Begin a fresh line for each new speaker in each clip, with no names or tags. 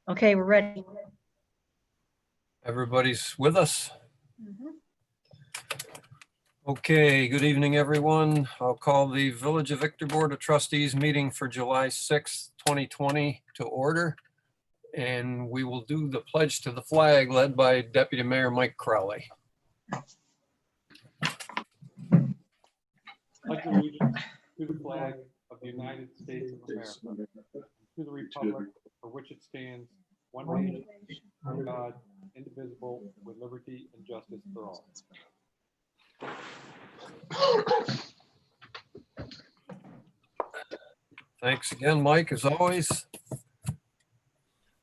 Okay, we're ready.
Everybody's with us. Okay, good evening, everyone. I'll call the Village of Victor Board of Trustees meeting for July 6th, 2020 to order. And we will do the pledge to the flag led by Deputy Mayor Mike Crowley.
Pledge allegiance to the flag of the United States of America, to the republic for which it stands, one nation, under God, indivisible, with liberty and justice for all.
Thanks again, Mike, as always.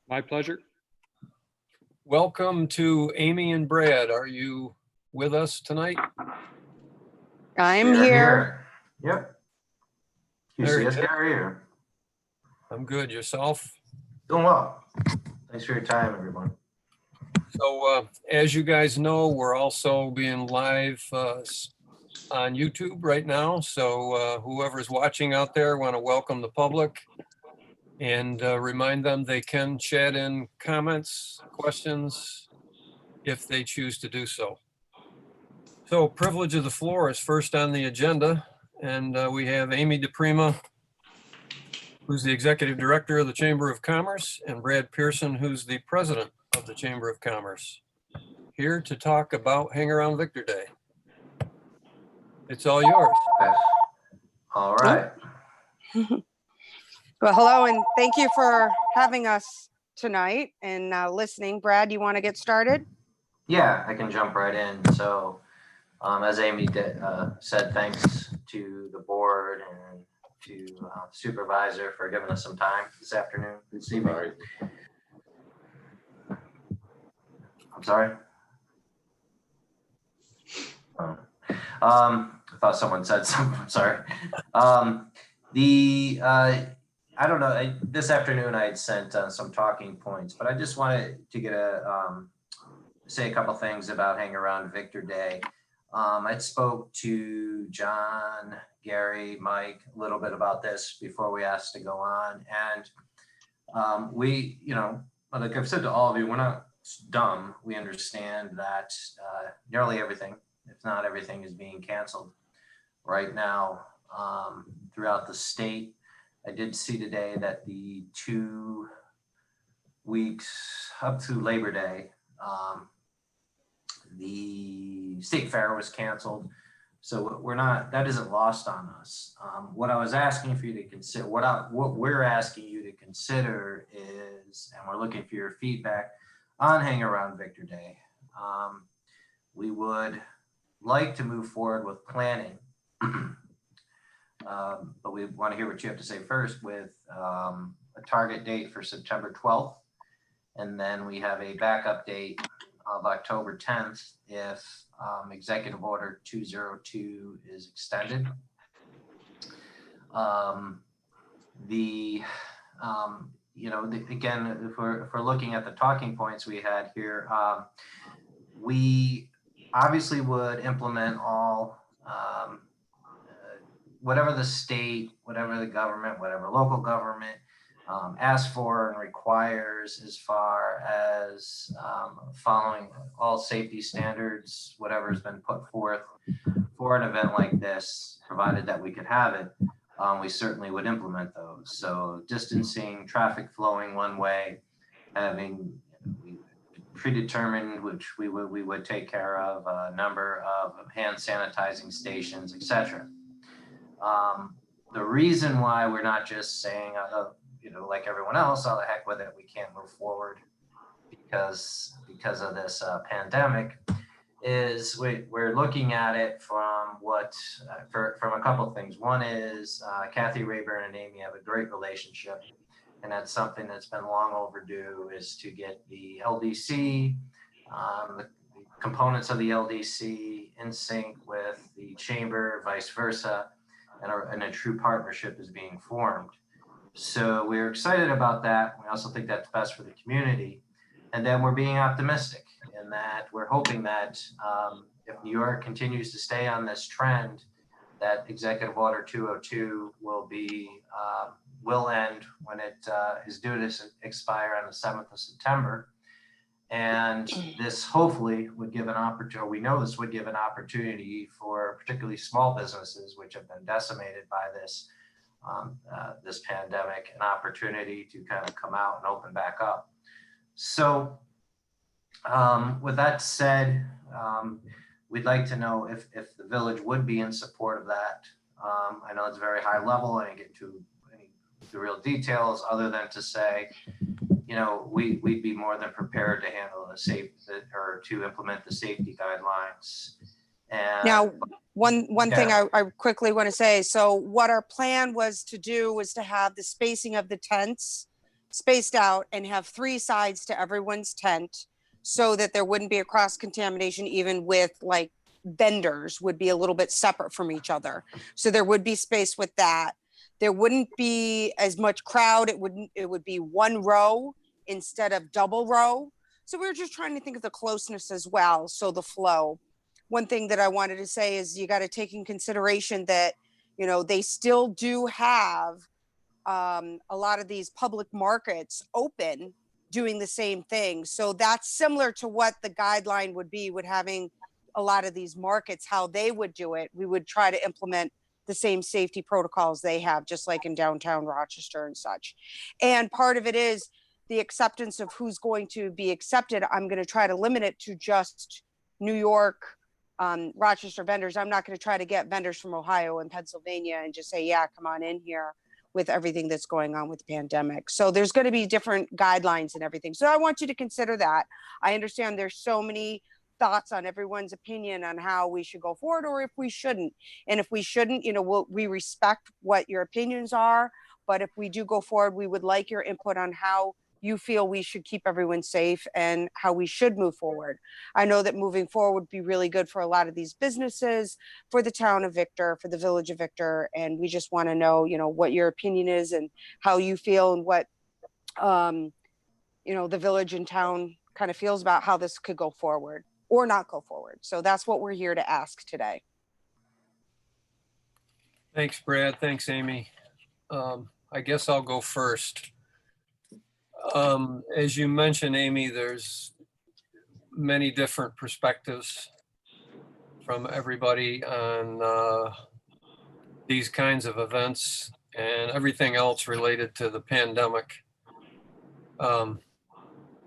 My pleasure.
Welcome to Amy and Brad. Are you with us tonight?
I'm here.
Yep.
Very
QCS
good.
Gary here.
I'm good. Yourself?
Doing well. Thanks for your time, everyone.
So as you guys know, we're also being live on YouTube right now. So whoever's watching out there, want to welcome the public and remind them they can chat in comments, questions, if they choose to do so. So privilege of the floor is first on the agenda. And we have Amy DePrima, who's the Executive Director of the Chamber of Commerce, and Brad Pearson, who's the President of the Chamber of Commerce, here to talk about Hang Around Victor Day. It's all yours.
All right.
Well, hello, and thank you for having us tonight and listening. Brad, you want to get started?
Yeah, I can jump right in. So as Amy said, thanks to the board and to the supervisor for giving us some time this afternoon, this evening. I'm sorry. I thought someone said something. I'm sorry. I don't know. This afternoon I had sent some talking points, but I just wanted to get say a couple things about Hang Around Victor Day. I spoke to John, Gary, Mike a little bit about this before we asked to go on, and we, like I've said to all of you, we're not dumb. We understand that nearly everything, if not everything, is being canceled right now throughout the state. I did see today that the 2 weeks up to Labor Day, the state fair was canceled. So that isn't lost on us. What I was asking for you to consider, what we're asking you to consider is, and we're looking for your feedback on Hang Around Victor Day. We would like to move forward with planning, but we want to hear what you have to say first with a target date for September 12th. And then we have a backup date of October 10th if Executive Order 202 is extended. Again, if we're looking at the talking points we had here, we obviously would implement all whatever the state, whatever the government, whatever local government asks for and requires as far as following all safety standards, whatever has been put forth for an event like this, provided that we could have it, we certainly would implement those. So distancing, traffic flowing one way, having predetermined, which we would take care of, a number of hand sanitizing stations, etc. The reason why we're not just saying, like everyone else, oh, the heck with it, we can't move forward because of this pandemic, is we're looking at it from from a couple of things. One is Kathy Rayburn and Amy have a great relationship, and that's something that's been long overdue, is to get the LDC, the components of the LDC in sync with the chamber, vice versa, and a true partnership is being formed. So we're excited about that. We also think that's best for the community. And then we're being optimistic in that we're hoping that if New York continues to stay on this trend, that Executive Order 202 will be will end when it is due to expire on the 7th of September. And this hopefully would give an opportunity, we know this would give an opportunity for particularly small businesses, which have been decimated by this this pandemic, an opportunity to kind of come out and open back up. So with that said, we'd like to know if the village would be in support of that. I know it's very high level. I didn't get into the real details other than to say, you know, we'd be more than prepared to handle the or to implement the safety guidelines. And
Now, one thing
Yeah.
I quickly want to say, so what our plan was to do was to have the spacing of the tents spaced out and have 3 sides to everyone's tent so that there wouldn't be a cross contamination, even with like vendors would be a little bit separate from each other. So there would be space with that. There wouldn't be as much crowd. It would be 1 row instead of double row. So we were just trying to think of the closeness as well. So the flow. One thing that I wanted to say is you got to take in consideration that, you know, they still do have a lot of these public markets open doing the same thing. So that's similar to what the guideline would be with having a lot of these markets, how they would do it. We would try to implement the same safety protocols they have, just like in downtown Rochester and such. And part of it is the acceptance of who's going to be accepted. I'm going to try to limit it to just New York, Rochester vendors. I'm not going to try to get vendors from Ohio and Pennsylvania and just say, yeah, come on in here with everything that's going on with the pandemic. So there's going to be different guidelines and everything. So I want you to consider that. I understand there's so many thoughts on everyone's opinion on how we should go forward or if we shouldn't. And if we shouldn't, you know, we respect what your opinions are. But if we do go forward, we would like your input on how you feel we should keep everyone safe and how we should move forward. I know that moving forward would be really good for a lot of these businesses, for the town of Victor, for the village of Victor. And we just want to know, you know, what your opinion is and how you feel and what, you know, the village and town kind of feels about how this could go forward or not go forward. So that's what we're here to ask today.
Thanks, Brad. Thanks, Amy. I guess I'll go first. As you mentioned, Amy, there's many different perspectives from everybody on these kinds of events and everything else related to the pandemic. From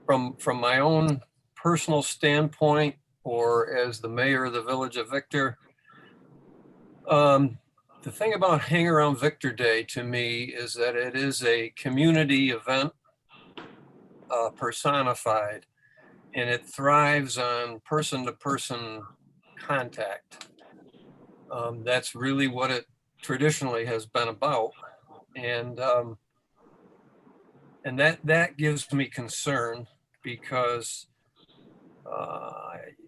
my own personal standpoint, or as the mayor of the village of Victor, the thing about Hang Around Victor Day to me is that it is a community event personified, and it thrives on person-to-person contact. That's really what it traditionally has been about, and that gives me concern because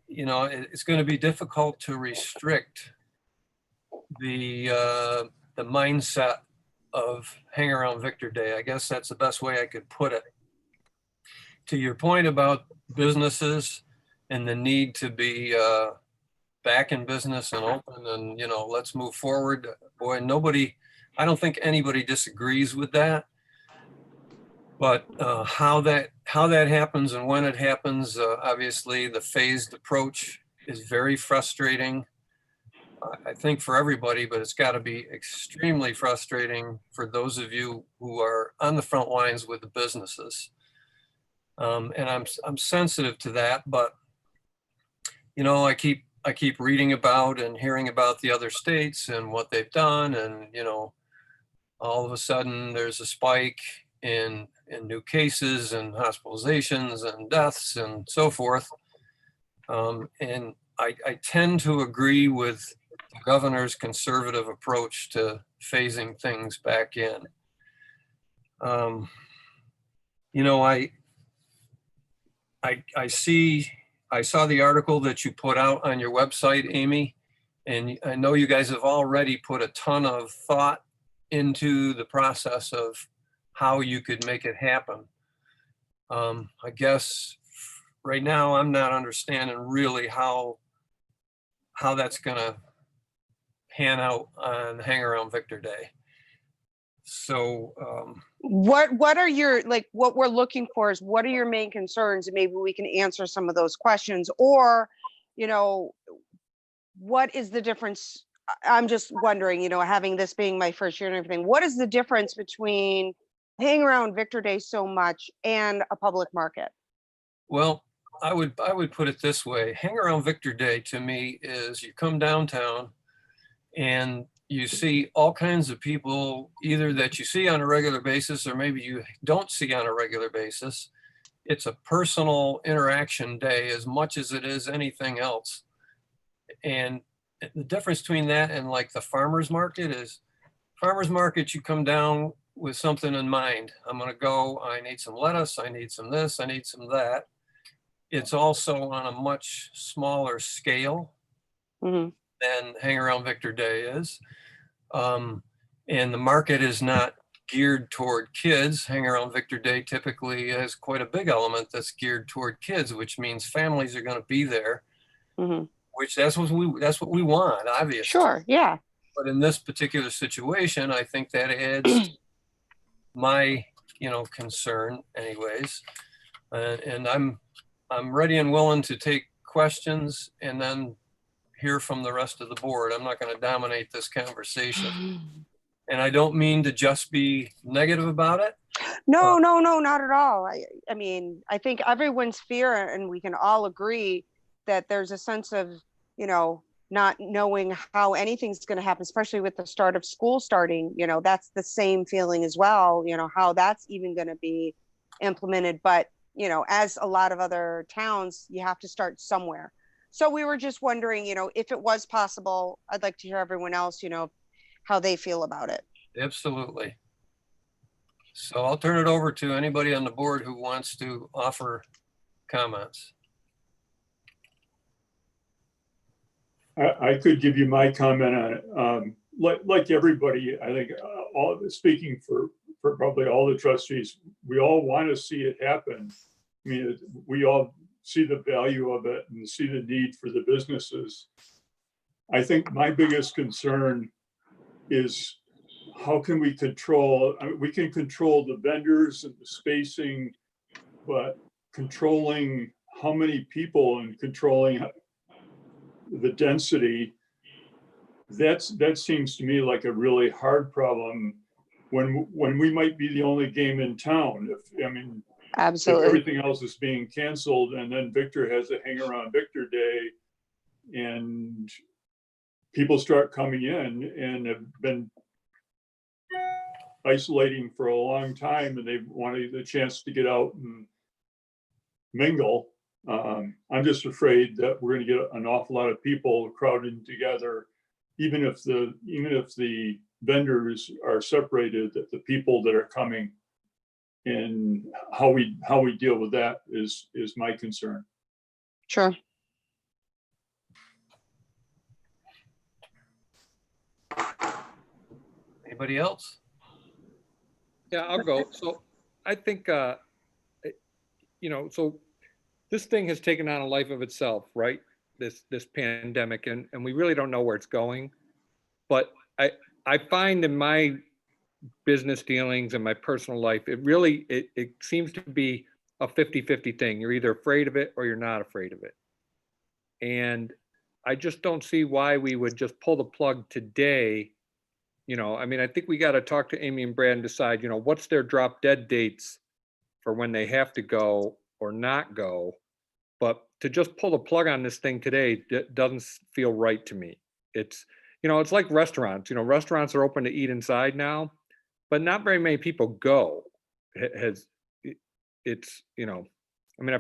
you know, it's going to be difficult to restrict the mindset of Hang Around Victor Day. I guess that's the best way I could put it. To your point about businesses and the need to be back in business and open and, you know, let's move forward. Boy, I don't think anybody disagrees with that. But how that happens and when it happens, obviously the phased approach is very frustrating, I think, for everybody, but it's got to be extremely frustrating for those of you who are on the front lines with the businesses. And I'm sensitive to that, but you know, I keep reading about and hearing about the other states and what they've done, and you know, all of a sudden there's a spike in new cases and hospitalizations and deaths and so forth. And I tend to agree with the governor's conservative approach to phasing things back in. You know, I saw the article that you put out on your website, Amy, and I know you guys have already put a ton of thought into the process of how you could make it happen. I guess right now I'm not understanding really how that's gonna pan out on Hang Around Victor Day. So,
What are your, like, what we're looking for is what are your main concerns? And maybe we can answer some of those questions, or, you know, what is the difference? I'm just wondering, you know, having this being my first year and everything, what is the difference between hanging around Victor Day so much and a public market?
well, I would put it this way. Hang around Victor Day to me is you come downtown and you see all kinds of people, either that you see on a regular basis or maybe you don't see on a regular basis. It's a personal interaction day as much as it is anything else. And the difference between that and like the farmer's market is farmer's market, you come down with something in mind. I'm going to go, I need some lettuce, I need some this, I need some that. It's also on a much smaller scale
Hmm.
than Hang Around Victor Day is. And the market is not geared toward kids. Hang Around Victor Day typically has quite a big element that's geared toward kids, which means families are going to be there,
Hmm.
which that's what we want, obviously.
Sure, yeah.
But in this particular situation, I think that adds to my, concern anyways. And I'm ready and willing to take questions and then hear from the rest of the board. I'm not going to dominate this conversation. And I don't mean to just be negative about it.
No, no, no, not at all. I mean, I think everyone's fear, and we can all agree that there's a sense of, you know, not knowing how anything's going to happen, especially with the start of school starting. You know, that's the same feeling as well, you know, how that's even going to be implemented. But, you know, as a lot of other towns, you have to start somewhere. So we were just wondering, you know, if it was possible, I'd like to hear everyone else, you know, how they feel about it.
Absolutely. So I'll turn it over to anybody on the board who wants to offer comments.
I could give you my comment on it. Like everybody, I think speaking for probably all the trustees, we all want to see it happen. I mean, we all see the value of it and see the need for the businesses. I think my biggest concern is how can we control, we can control the vendors and the spacing, but controlling how many people and controlling the density, that seems to me like a really hard problem when we might be the only game in town. If
Absolutely.
everything else is being canceled and then Victor has a Hang Around Victor Day and people start coming in and have been isolating for a long time and they wanted the chance to get out and mingle. I'm just afraid that we're going to get an awful lot of people crowded together, even if the vendors are separated, that the people that are coming and how we deal with that is my concern.
Sure.
Anybody else?
Yeah, I'll go. So I think, so this thing has taken on a life of itself, right? This pandemic, and we really don't know where it's going. But I find in my business dealings and my personal life, it seems to be a 50-50 thing. You're either afraid of it or you're not afraid of it. And I just don't see why we would just pull the plug today. I think we got to talk to Amy and Brad and decide, what's their drop dead dates for when they have to go or not go. But to just pull the plug on this thing today doesn't feel right to me. It's like restaurants. Restaurants are open to eat inside now, but not very many people go. I've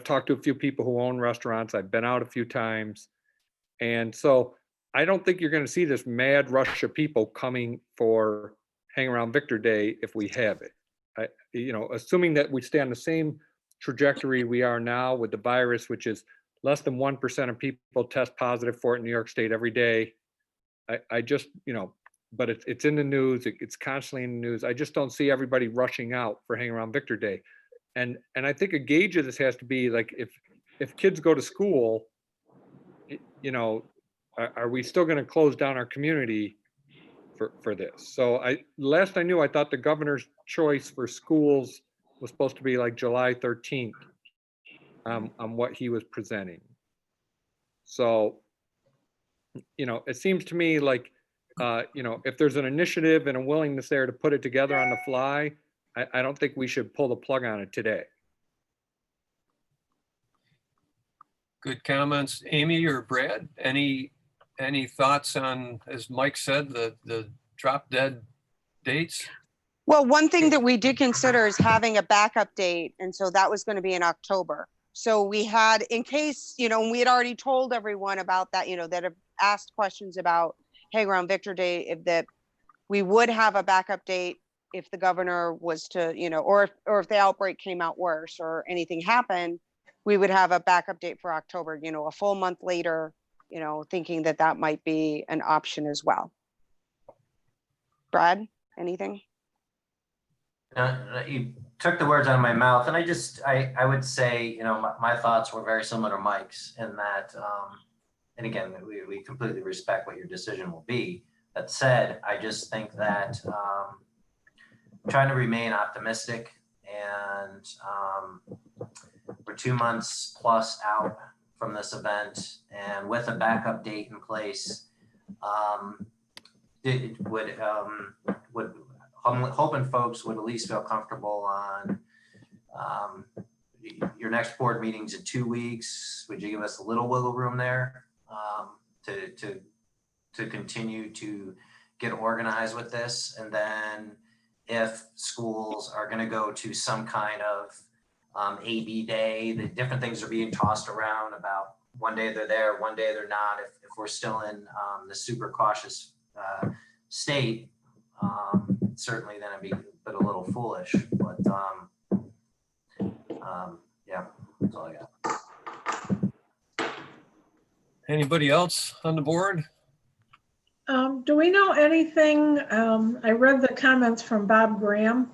talked to a few people who own restaurants. I've been out a few times. And so I don't think you're going to see this mad rush of people coming for Hang Around Victor Day if we have it. Assuming that we stay on the same trajectory we are now with the virus, which is less than 1% of people test positive for it in New York State every day. I just, but it's in the news. It's constantly in the news. I just don't see everybody rushing out for Hang Around Victor Day. And I think a gauge of this has to be like, if kids go to school, are we still going to close down our community
for this. So last I knew, I thought the governor's choice for schools was supposed to be like July 13th on what he was presenting. So, it seems to me like, if there's an initiative and a willingness there to put it together on the fly, I don't think we should pull the plug on it today.
Good comments. Amy or Brad, any thoughts on, as Mike said, the drop dead dates?
Well, one thing that we did consider is having a backup date. And so that was going to be in October. So we had, in case, and we had already told everyone about that, that have asked questions about Hang Around Victor Day, that we would have a backup date if the governor was to, or if the outbreak came out worse or anything happened, we would have a backup date for October, a full month later, thinking that that might be an option as well. Brad, anything?
You took the words out of my mouth, and I would say, my thoughts were very similar to Mike's in that, and again, we completely respect what your decision will be. That said, I just think that trying to remain optimistic, and we're 2 months plus out from this event, and with a backup date in place, it would I'm hoping folks would at least feel comfortable on your next board meeting's in 2 weeks. Would you give us a little wiggle room there to continue to get organized with this? And then if schools are going to go to some kind of AB day, the different things are being tossed around about one day they're there, one day they're not. If we're still in the super cautious state, certainly then it'd be a little foolish, but yeah, that's all I got.
Anybody else on the board?
Do we know anything? I read the comments from Bob Graham.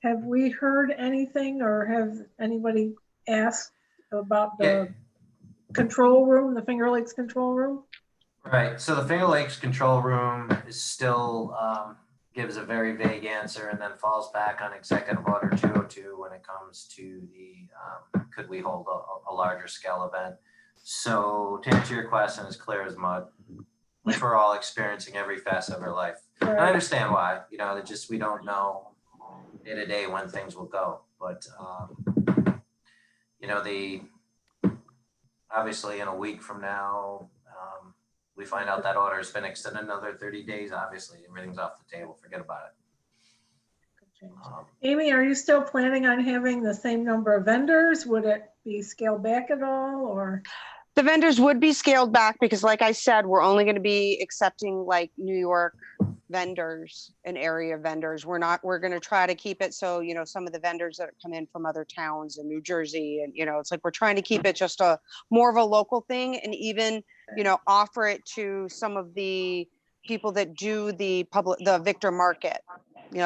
Have we heard anything, or have anybody asked about the control room, the Finger Lakes control room?
Right, so the Finger Lakes control room is still gives a very vague answer and then falls back on Executive Order 202 when it comes to the could we hold a larger scale event. So to answer your question, as clear as mud, which we're all experiencing every facet of our life.
Right.
I understand why, we don't know day to day when things will go, but obviously in a week from now, we find out that order has been extended another 30 days. Obviously, everything's off the table. Forget about it.
Amy, are you still planning on having the same number of vendors? Would it be scaled back at all, or?
The vendors would be scaled back because, like I said, we're only going to be accepting like New York vendors and area vendors. We're going to try to keep it so, some of the vendors that come in from other towns in New Jersey, and, it's like we're trying to keep it just a more of a local thing, and even, offer it to some of the people that do the Victor market,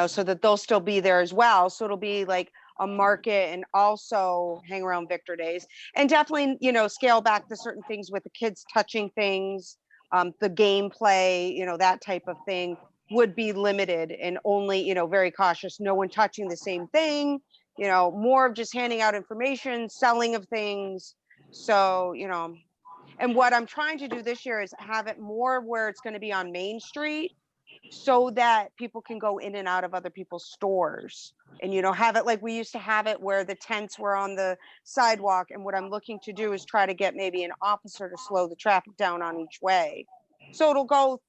so that they'll still be there as well. So it'll be like a market and also Hang Around Victor Days, and definitely, scale back to certain things with the kids touching things, the gameplay, that type of thing would be limited and only, very cautious, no one touching the same thing, more of just handing out information, selling of things. So, and what I'm trying to do this year is have it more where it's going to be on Main Street so that people can go in and out of other people's stores, and, have it like we used to have it where the tents were on the sidewalk. And what I'm looking to do is try to get maybe an officer to slow the traffic down on each way. So it'll go,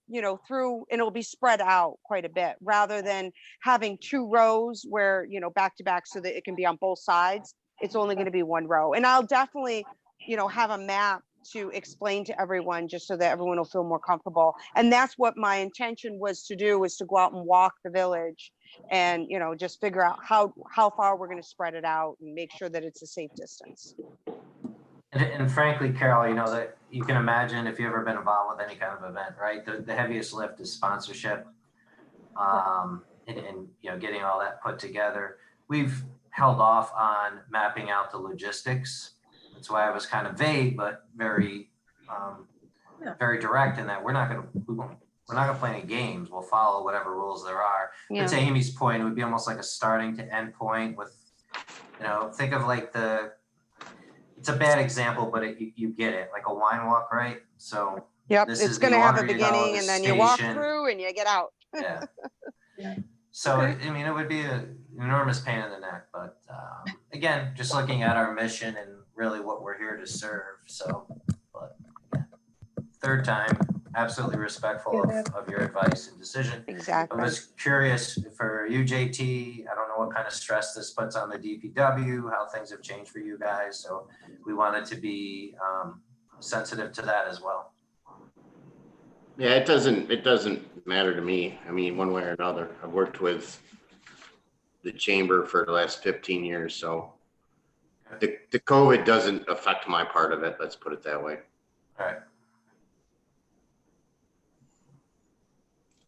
through, and it'll be spread out quite a bit rather than having 2 rows where, back to back so that it can be on both sides. It's only going to be 1 row. And I'll definitely, have a map to explain to everyone just so that everyone will feel more comfortable. And that's what my intention was to do, was to go out and walk the village and, just figure out how far we're going to spread it out and make sure that it's a safe distance.
And frankly, Carol, that you can imagine if you've ever been involved with any kind of event, right? The heaviest lift is sponsorship, and getting all that put together. We've held off on mapping out the logistics. That's why I was kind of vague, but very, very direct in that we're not we're not gonna play any games. We'll follow whatever rules there are. But
Yeah.
to Amy's point, it would be almost like a starting to end point with, think of like it's a bad example, but you get it, like a wine walk, right? So
Yep,
this
it's
is the
gonna have a
order you go,
beginning
the
and then you walk
station.
through and you get out.
Yeah.
Yeah.
So,
Okay.
I mean, it would be an enormous pain in the neck, but again, just looking at our mission and really what we're here to serve. So, but yeah. Third time, absolutely respectful of your advice and decision. I
Exactly.
was curious for you, JT. I don't know what kind of stress this puts on the DPW, how things have changed for you guys. So we wanted to be sensitive to that as well.
Yeah, it doesn't matter to me. I mean, one way or another. I've worked with the chamber for the last 15 years, so the COVID doesn't affect my part of it. Let's put it that way.
All right.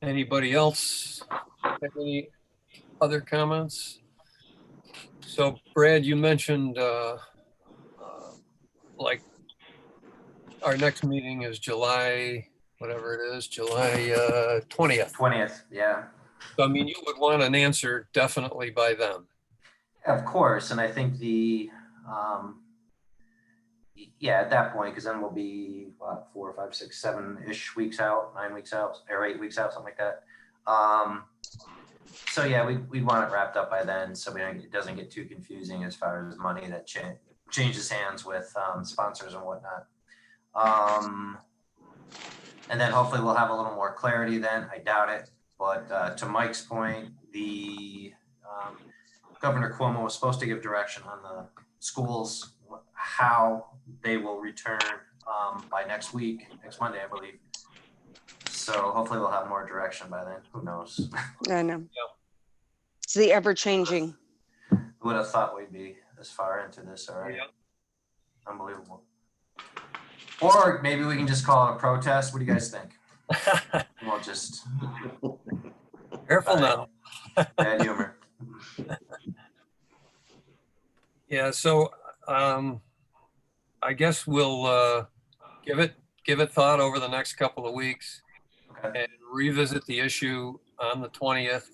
Anybody else have any other comments? So Brad, you mentioned like our next meeting is July, whatever it is, July 20th.
20th, yeah.
So, I mean, you would want an answer definitely by then.
Of course, and I think at that point, because then we'll be what, 4, 5, 6, 7-ish weeks out, 9 weeks out, or 8 weeks out, something like that. So yeah, we'd want it wrapped up by then, so it doesn't get too confusing as far as money that changes hands with sponsors and whatnot. And then hopefully we'll have a little more clarity then. I doubt it, but to Mike's point, the Governor Cuomo was supposed to give direction on the schools, how they will return by next Monday, I believe. So hopefully we'll have more direction by then. Who knows?
I know. It's the ever-changing.
Who would have thought we'd be this far into this already?
Yeah.
Unbelievable. Or maybe we can just call it a protest. What do you guys think? We'll just
Careful now.
bad humor.
Yeah, so I guess we'll give it thought over the next couple of weeks
Okay.
and revisit the issue on the 20th.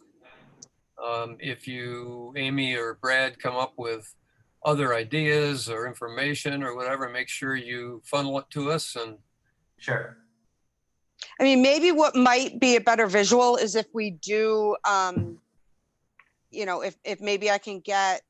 If you, Amy or Brad, come up with other ideas or information or whatever, make sure you funnel it to us. And
Sure.
I mean, maybe what might be a better visual is if we do, if maybe I can get,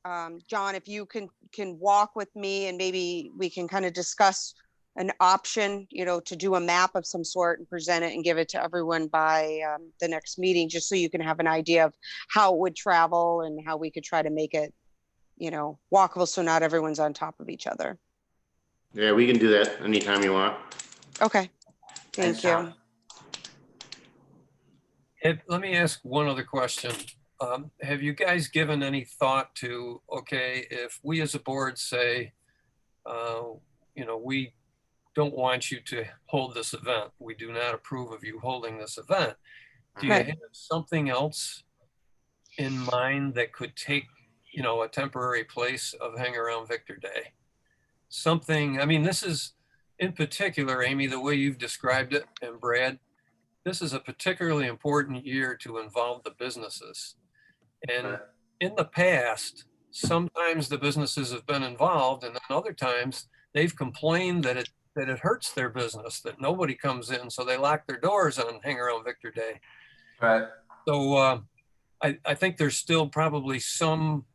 John, if you can walk with me and maybe we can kind of discuss an option, to do a map of some sort and present it and give it to everyone by the next meeting, just so you can have an idea of how it would travel and how we could try to make it, walkable so not everyone's on top of each other.
Yeah, we can do that anytime you want.
Okay,
Thanks,
thank you.
John.
let me ask one other question. Have you guys given any thought to, okay, if we as a board say, we don't want you to hold this event. We do not approve of you holding this event. Do you
Right.
have something else in mind that could take, a temporary place of Hang Around Victor Day? Something, I mean, this is in particular, Amy, the way you've described it, and Brad, this is a particularly important year to involve the businesses. And
Right.
in the past, sometimes the businesses have been involved, and then other times they've complained that it hurts their business, that nobody comes in, so they lock their doors on Hang Around Victor Day.
Right.
So I think there's still probably some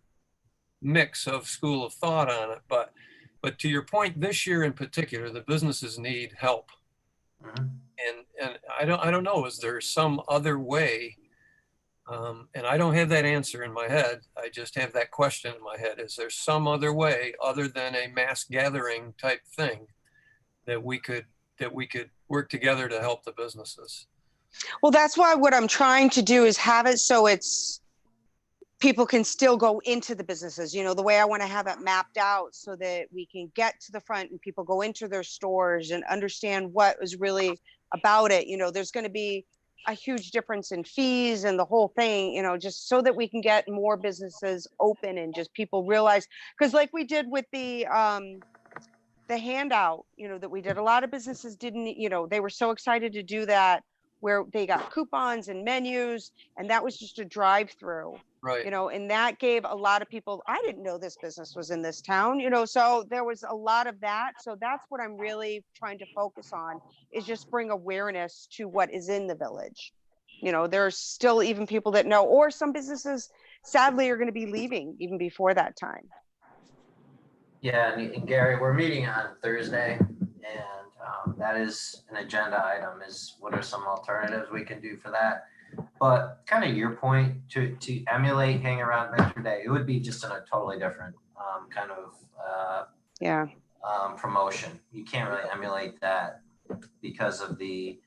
mix of school of thought on it, but to your point, this year in particular, the businesses need help.
Mhm.
And I don't know, is there some other way? And I don't have that answer in my head. I just have that question in my head. Is there some other way other than a mass gathering type thing that we could work together to help the businesses?
Well, that's why what I'm trying to do is have it so people can still go into the businesses, the way I want to have it mapped out so that we can get to the front and people go into their stores and understand what is really about it. There's going to be a huge difference in fees and the whole thing, just so that we can get more businesses open and just people realize, because like we did with the handout, that we did, a lot of businesses didn't, they were so excited to do that where they got coupons and menus, and that was just a drive-through.
Right.
And that gave a lot of people, I didn't know this business was in this town, so there was a lot of that. So that's what I'm really trying to focus on, is just bring awareness to what is in the village. There's still even people that know, or some businesses sadly are going to be leaving even before that time.
Yeah, and Gary, we're meeting on Thursday, and that is an agenda item, is what are some alternatives we can do for that? But kind of your point, to emulate Hang Around Venture Day, it would be just in a totally different kind of promotion. You can't really emulate that because of the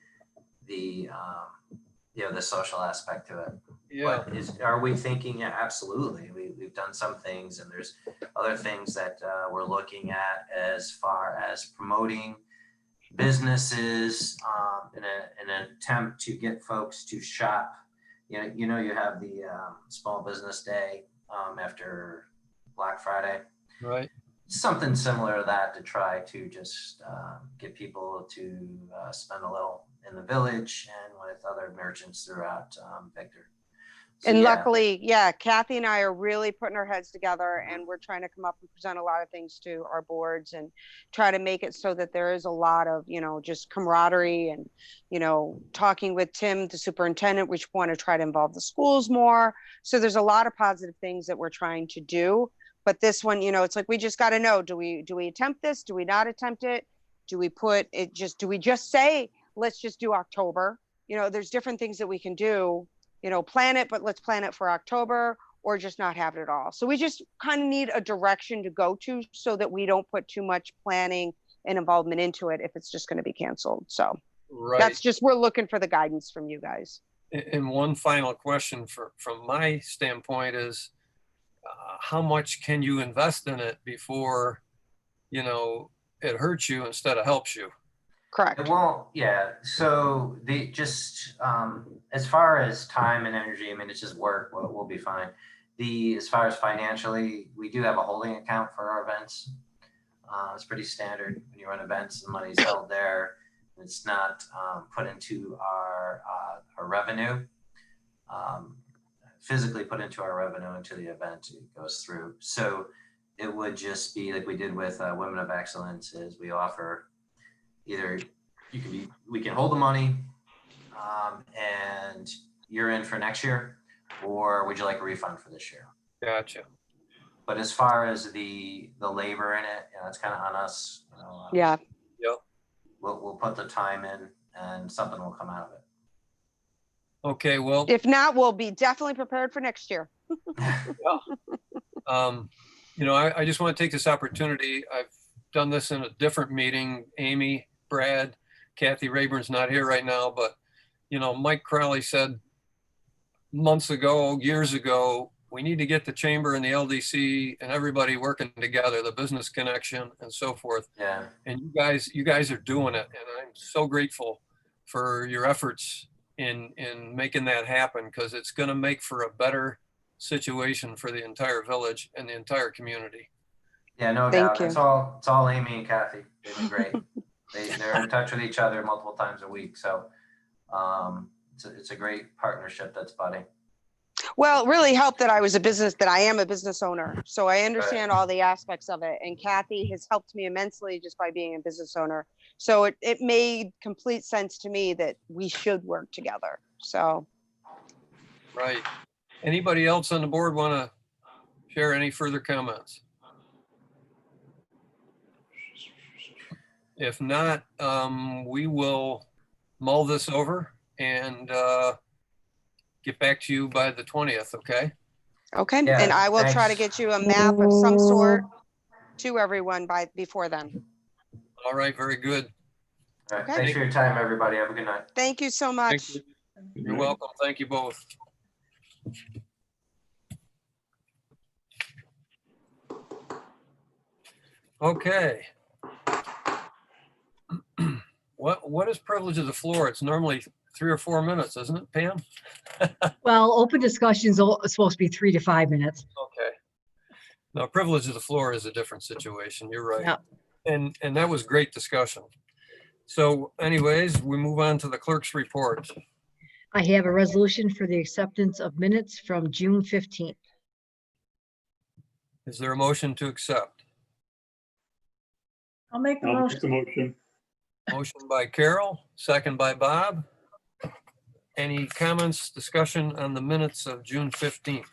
social aspect to it.
Yeah.
But are we thinking? Yeah, absolutely. We've done some things, and there's other things that we're looking at as far as promoting businesses in an attempt to get folks to shop. You have the Small Business Day after Black Friday.
Right.
Something similar to that, to try to just get people to spend a little in the village and with other merchants throughout Victor. So,
And
yeah.
luckily, Kathy and I are really putting our heads together, and we're trying to come up and present a lot of things to our boards and try to make it so that there is a lot of, just camaraderie and, talking with Tim, the superintendent, which want to try to involve the schools more. So there's a lot of positive things that we're trying to do. But this one, it's like, we just got to know, do we attempt this? Do we not attempt it? Do we just say, let's just do October? There's different things that we can do, plan it, but let's plan it for October, or just not have it at all. So we just kind of need a direction to go to, so that we don't put too much planning and involvement into it if it's just going to be canceled. So
Right.
we're looking for the guidance from you guys.
And one final question from my standpoint is, how much can you invest in it before, it hurts you instead of helps you?
Correct.
It won't, yeah. So as far as time and energy, it's just work. We'll be fine. As far as financially, we do have a holding account for our events. It's pretty standard when you run events. The money's held there. It's not put into our revenue. Physically put into our revenue into the event it goes through. So it would just be like we did with Women of Excellence, is we offer either we can hold the money and you're in for next year, or would you like a refund for this year?
Gotcha.
But as far as the labor in it, it's kind of on us.
Yeah.
Yep.
We'll put the time in, and something will come out of it.
Okay. Well,
If not, we'll be definitely prepared for next year.
I just want to take this opportunity. I've done this in a different meeting. Amy, Brad, Kathy Rayburn's not here right now, but Mike Crowley said months ago, years ago, we need to get the chamber and the LDC and everybody working together, the business connection and so forth.
Yeah.
And you guys are doing it. And I'm so grateful for your efforts in making that happen, because it's going to make for a better situation for the entire village and the entire community.
Yeah, no
Thank
doubt.
you.
It's all Amy and Kathy. They've been great. They're in touch with each other multiple times a week. So it's a great partnership that's budding.
Well, it really helped that I am a business owner. So I understand all the aspects of it. And Kathy has helped me immensely just by being a business owner. So it made complete sense to me that we should work together. So.
Right. Anybody else on the board want to share any further comments? If not, we will mull this over and get back to you by the 20th, okay?
Okay,
Yeah,
and I will try to
thanks.
get you a map of some sort to everyone before then.
All right, very good.
All right.
Okay.
Thanks for your time, everybody. Have a good night.
Thank you so
Thank
much.
you.
You're welcome. Thank you both. Okay. What is privilege of the floor? It's normally 3 or 4 minutes, isn't it, Pam?
Well, open discussions are supposed to be 3 to 5 minutes.
Okay. Now, privilege of the floor is a different situation. You're right.
Yeah.
And that was great discussion. So anyways, we move on to the clerk's report.
I have a resolution for the acceptance of minutes from June 15th.
Is there a motion to accept?
I'll make the
I'll make
motion.
the motion.
Motion by Carol, second by Bob. Any comments, discussion on the minutes of June 15th?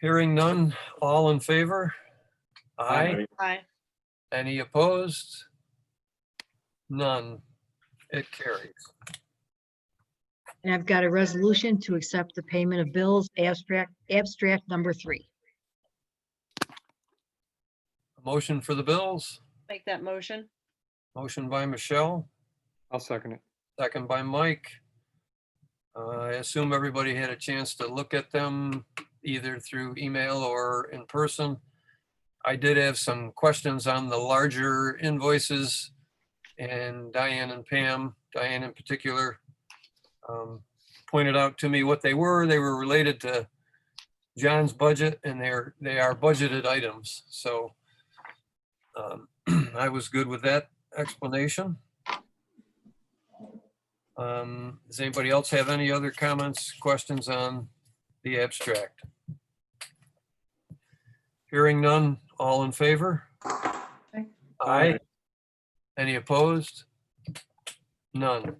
Hearing none, all in favor? Aye.
Aye.
Any opposed? None. It carries.
And I've got a resolution to accept the payment of bills, abstract number 3.
Motion for the bills,
Make that motion.
motion by Michelle,
I'll second it.
second by Mike. I assume everybody had a chance to look at them either through email or in person. I did have some questions on the larger invoices, and Diane and Pam, Diane in particular, pointed out to me what they were. They were related to John's budget, and they are budgeted items. So I was good with that explanation. Does anybody else have any other comments, questions on the abstract? Hearing none, all in favor? Aye. Any opposed? None.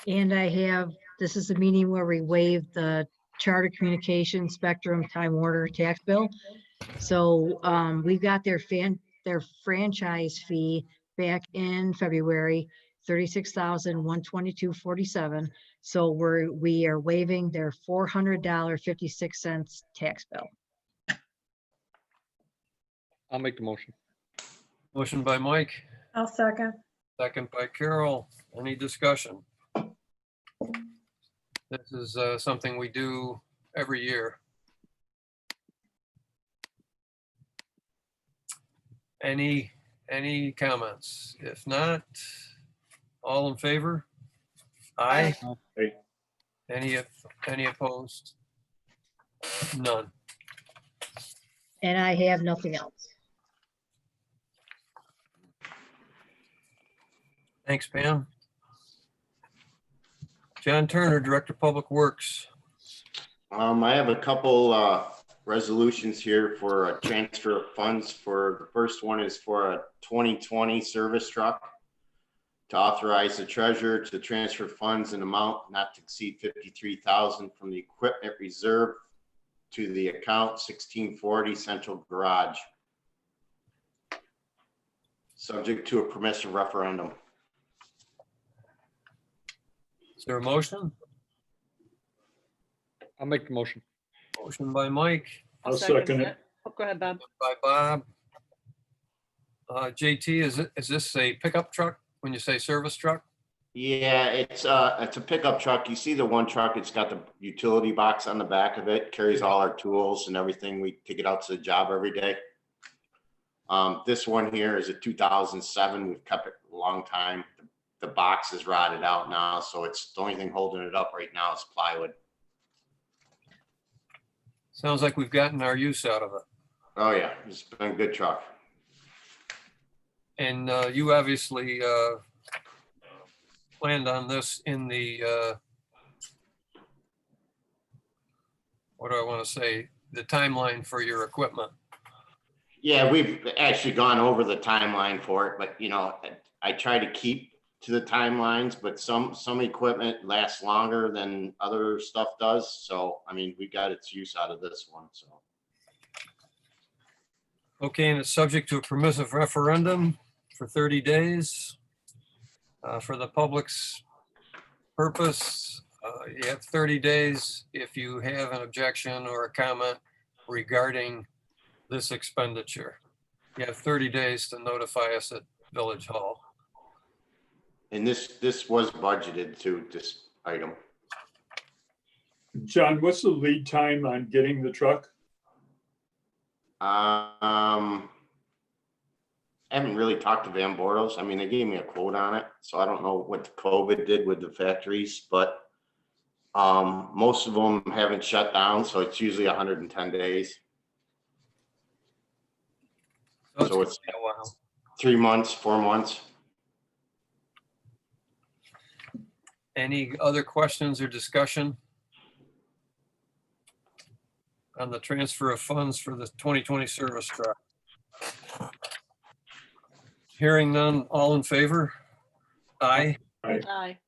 And I have, this is the meeting where we waive the Charter Communications Spectrum Time Warner tax bill. So we got their franchise fee back in February, $36,122.47. So we are waiving their $400.56 tax bill.
I'll make the motion.
Motion by Mike,
I'll second.
second by Carol. Any discussion? This is something we do every year. Any comments? If not, all in favor? Aye.
Aye.
Any opposed? None.
And I have nothing else.
Thanks, Pam. John Turner, Director of Public Works.
I have a couple resolutions here for a transfer of funds. For the first one is for a 2020 service truck to authorize the treasurer to transfer funds in amount not to exceed 53,000 from the equipment reserve to the account 1640 Central Garage, subject to a permissive referendum.
Is there a motion?
I'll make the motion.
Motion by Mike,
I'll second it.
Go ahead, Bob.
by Bob. JT, is this a pickup truck when you say service truck?
Yeah, it's a pickup truck. You see the one truck, it's got the utility box on the back of it, carries all our tools and everything. We take it out to the job every day. This one here is a 2007. We've kept it a long time. The box is rotted out now, so it's the only thing holding it up right now is plywood.
Sounds like we've gotten our use out of it.
Oh yeah, it's been a good truck.
And you obviously planned on this in the, what do I want to say, the timeline for your equipment.
Yeah, we've actually gone over the timeline for it, but you know, I try to keep to the timelines, but some equipment lasts longer than other stuff does. So, I mean, we got its use out of this one, so.
Okay, and it's subject to a permissive referendum for 30 days. For the public's purpose, you have 30 days if you have an objection or a comment regarding this expenditure. You have 30 days to notify us at Village Hall.
And this was budgeted to this item.
John, what's the lead time on getting the truck?
I haven't really talked to Van Bordos. I mean, they gave me a quote on it, so I don't know what the COVID did with the factories, but Most of them haven't shut down, so it's usually 110 days. So it's
gonna be a while.
3 months, 4 months.
Any other questions or discussion on the transfer of funds for the 2020 service truck? Hearing none, all in favor? Aye.
Aye.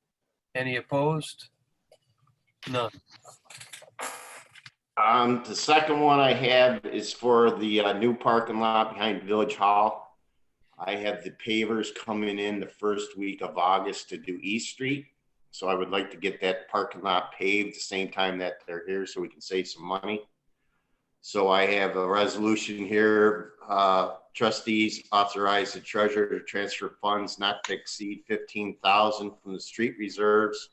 Any opposed? None.
The second one I have is for the new parking lot behind Village Hall. I have the pavers coming in the first week of August to do East Street. So I would like to get that parking lot paved the same time that they're here so we can save some money. So I have a resolution here, trustees authorize the treasurer to transfer funds not to exceed 15,000 from the street reserves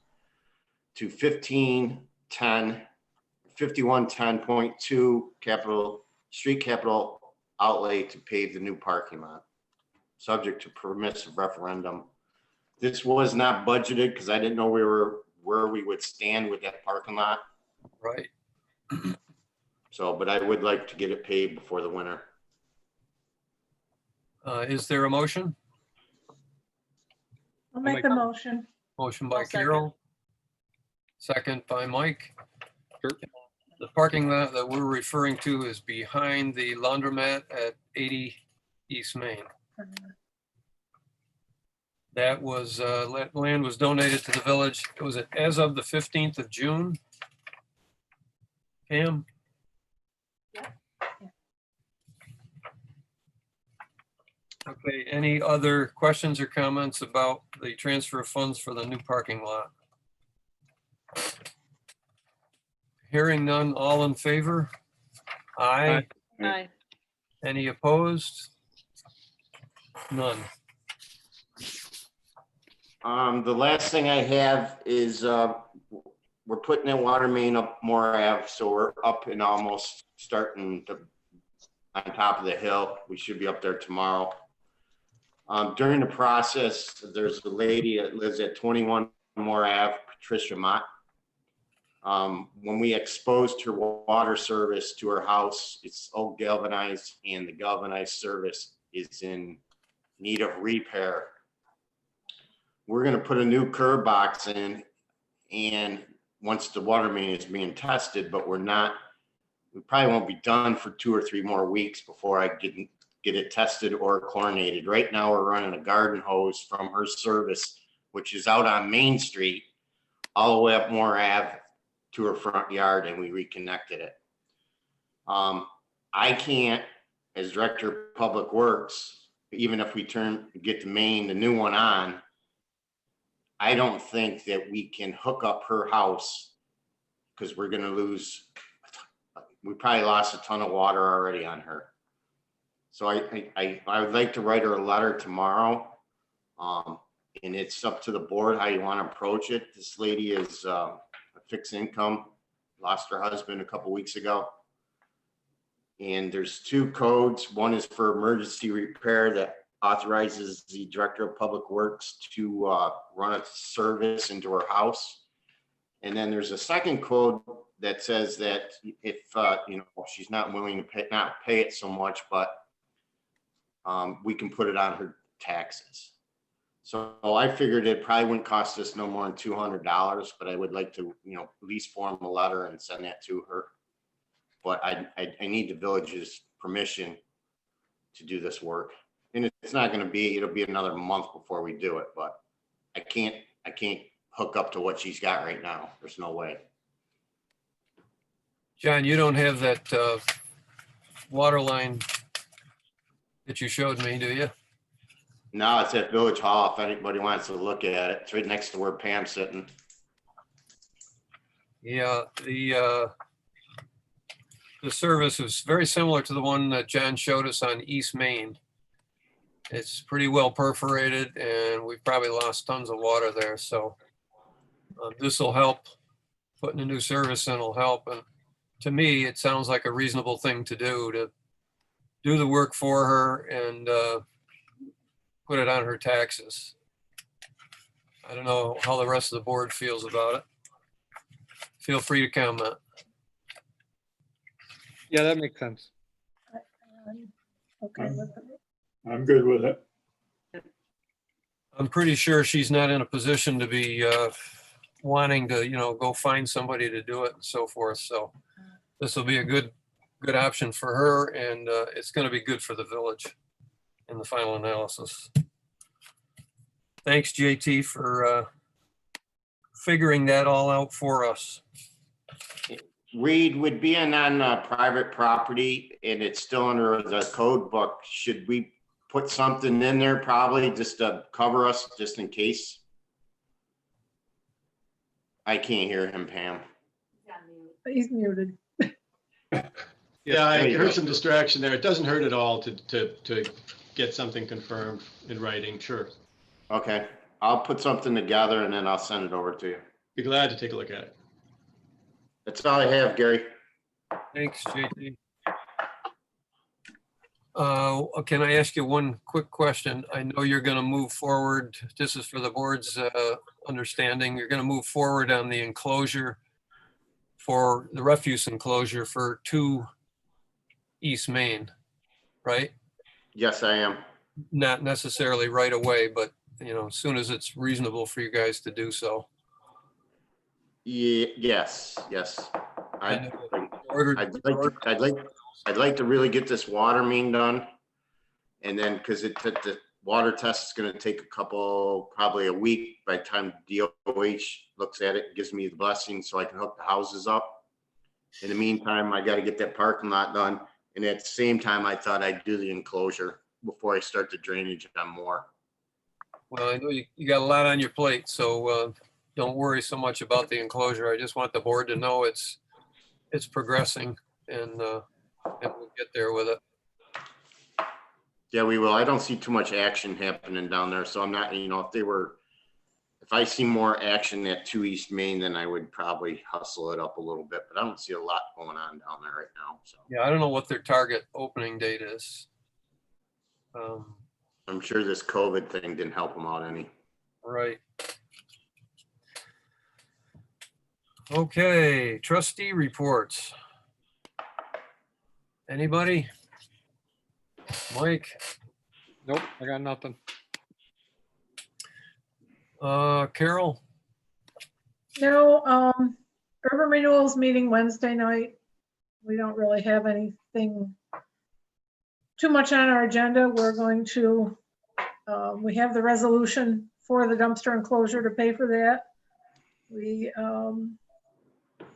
to 5110.2 street capital outlay to pave the new parking lot, subject to permissive referendum. This was not budgeted because I didn't know where we would stand with that parking lot.
Right.
So, but I would like to get it paved before the winter.
Is there a motion?
I'll make the motion.
Motion by
I'll second.
Carol. Second by Mike.
Sure.
The parking lot that we're referring to is behind the laundromat at 80 East Main. That was, land was donated to the village. Was it as of the 15th of June? Pam? Okay, any other questions or comments about the transfer of funds for the new parking lot? Hearing none, all in favor? Aye.
Aye.
Any opposed? None.
The last thing I have is, we're putting that water main up Moore Ave, so we're up and almost starting to, on top of the hill. We should be up there tomorrow. During the process, there's a lady that lives at 21 Moore Ave, Patricia Mott. When we exposed her water service to her house, it's all galvanized, and the galvanized service is in need of repair. We're gonna put a new curb box in, and once the water main is being tested, but we probably won't be done for 2 or 3 more weeks before I get it tested or chlorinated. Right now, we're running a garden hose from her service, which is out on Main Street, all the way up Moore Ave to her front yard, and we reconnected it. I can't, as Director of Public Works, even if we get the main, the new one on, I don't think that we can hook up her house because we're gonna lose, we probably lost a ton of water already on her. So I would like to write her a letter tomorrow. And it's up to the board how you want to approach it. This lady is a fixed income, lost her husband a couple weeks ago. And there's 2 codes. One is for emergency repair that authorizes the Director of Public Works to run a service into her house. And then there's a second code that says that if she's not willing to not pay it so much, but we can put it on her taxes. So I figured it probably wouldn't cost us no more than $200, but I would like to, at least form a letter and send that to her. But I need the village's permission to do this work. And it's not going to be, it'll be another month before we do it, but I can't hook up to what she's got right now. There's no way.
John, you don't have that water line that you showed me, do you?
No, it's at Village Hall. If anybody wants to look at it, it's right next to where Pam's sitting.
Yeah, the service is very similar to the one that John showed us on East Main. It's pretty well perforated, and we've probably lost tons of water there. So this will help. Putting a new service in will help. And to me, it sounds like a reasonable thing to do the work for her and put it on her taxes. I don't know how the rest of the board feels about it. feel free to comment.
Yeah, that makes sense.
Okay, with it.
I'm good with it.
I'm pretty sure she's not in a position to be wanting to, go find somebody to do it and so forth. So this will be a good option for her, and it's going to be good for the village in the final analysis. Thanks, JT, for figuring that all out for us.
Reed, would being on private property and it's still under the code book, should we put something in there probably just to cover us, just in case? I can't hear him, Pam.
He's muted.
Yeah, I
There you
heard
go.
some distraction there. It doesn't hurt at all to get something confirmed in writing, sure.
Okay, I'll put something together and then I'll send it over to you.
Be glad to take a look at it.
That's all I have, Gary.
Thanks, JT. Can I ask you one quick question? I know you're going to move forward. This is for the board's understanding. You're going to move forward on the enclosure for the refuse enclosure for 2 East Main, right?
Yes, I am.
Not necessarily right away, but as soon as it's reasonable for you guys to do so.
Yes.
I
I'd
know. Ordered-
I'd like to really get this water main done. And then, because the water test is gonna take probably a week by the time DOH looks at it, gives me the blessing so I can hook the houses up. In the meantime, I gotta get that parking lot done. And at the same time, I thought I'd do the enclosure before I start the drainage on more.
Well, I know you got a lot on your plate, so don't worry so much about the enclosure. I just want the board to know it's progressing, and we'll get there with it.
Yeah, we will. I don't see too much action happening down there, so I'm not, if I see more action at 2 East Main, then I would probably hustle it up a little bit, but I don't see a lot going on down there right now, so.
Yeah, I don't know what their target opening date is.
I'm sure this COVID thing didn't help them out any.
Right. Okay, trustee reports. Anybody? Mike?
Nope, I got nothing.
Carol?
No, urban renewals meeting Wednesday night. We don't really have anything too much on our agenda. We're going to, we have the resolution for the dumpster enclosure to pay for that. We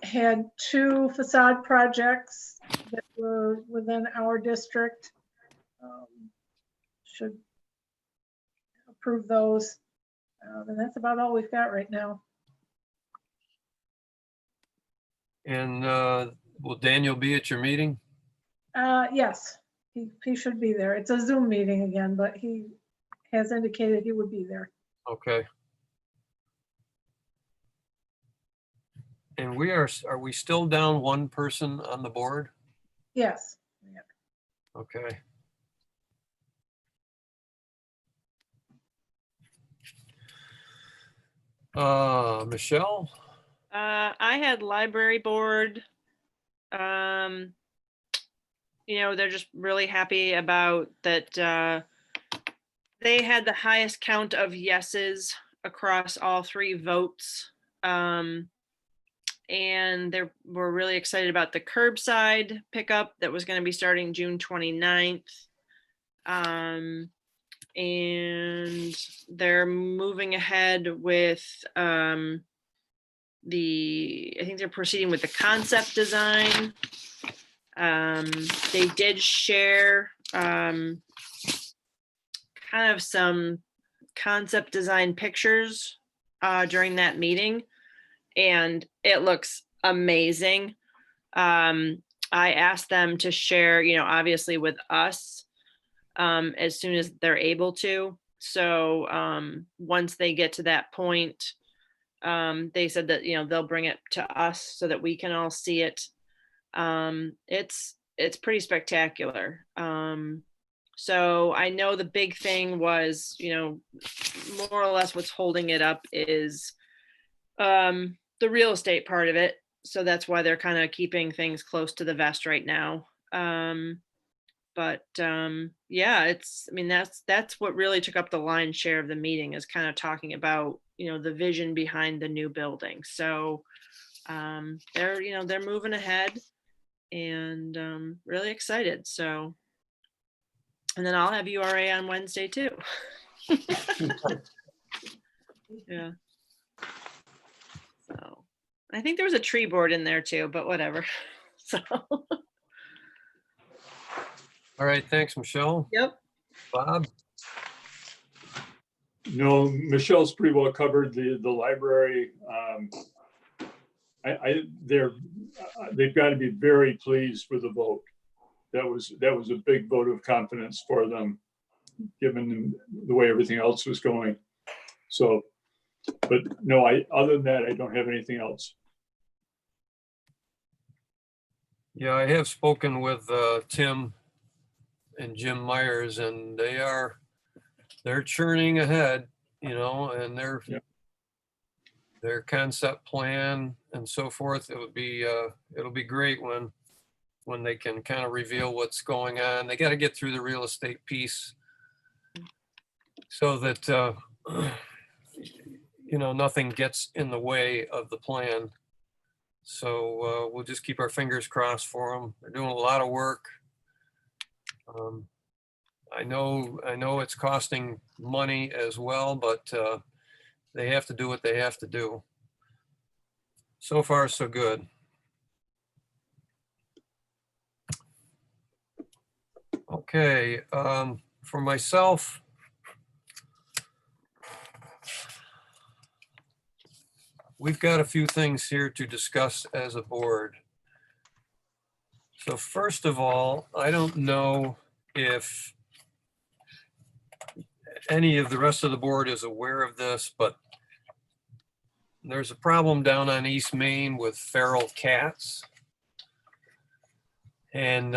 had 2 facade projects that were within our district. Should approve those. And that's about all we've got right now.
And will Daniel be at your meeting?
Yes, he should be there. It's a Zoom meeting again, but he has indicated he would be there.
Okay. And are we still down 1 person on the board?
Yes.
Okay. Michelle?
I had library board. They're just really happy about that. They had the highest count of yeses across all 3 votes. And we're really excited about the curbside pickup that was going to be starting June 29th. And they're moving ahead with I think they're proceeding with the concept design. They did share kind of some concept design pictures during that meeting, and it looks amazing. I asked them to share, obviously with us as soon as they're able to. So once they get to that point, they said that, they'll bring it to us so that we can all see it. It's pretty spectacular. So I know the big thing was, more or less what's holding it up is the real estate part of it. So that's why they're kind of keeping things close to the vest right now. Yeah, I mean, that's what really took up the lion's share of the meeting, is kind of talking about, the vision behind the new building. So they're moving ahead, and really excited. So, and then I'll have URA on Wednesday too. Yeah. So I think there was a tree board in there too, but whatever. So,
All right, thanks, Michelle.
yep.
Bob?
No, Michelle's pretty well covered the library. They've got to be very pleased with the vote. That was a big vote of confidence for them, given the way everything else was going. So, but no, other than that, I don't have anything else.
Yeah, I have spoken with Tim and Jim Myers, and they're churning ahead, and
Yep.
their concept plan and so forth. It'll be great when they can kind of reveal what's going on. They got to get through the real estate piece so that nothing gets in the way of the plan. So we'll just keep our fingers crossed for them. They're doing a lot of work. I know it's costing money as well, but they have to do what they have to do. So far, so good. Okay, for myself, we've got a few things here to discuss as a board. So first of all, I don't know if any of the rest of the board is aware of this, but there's a problem down on East Main with feral cats. And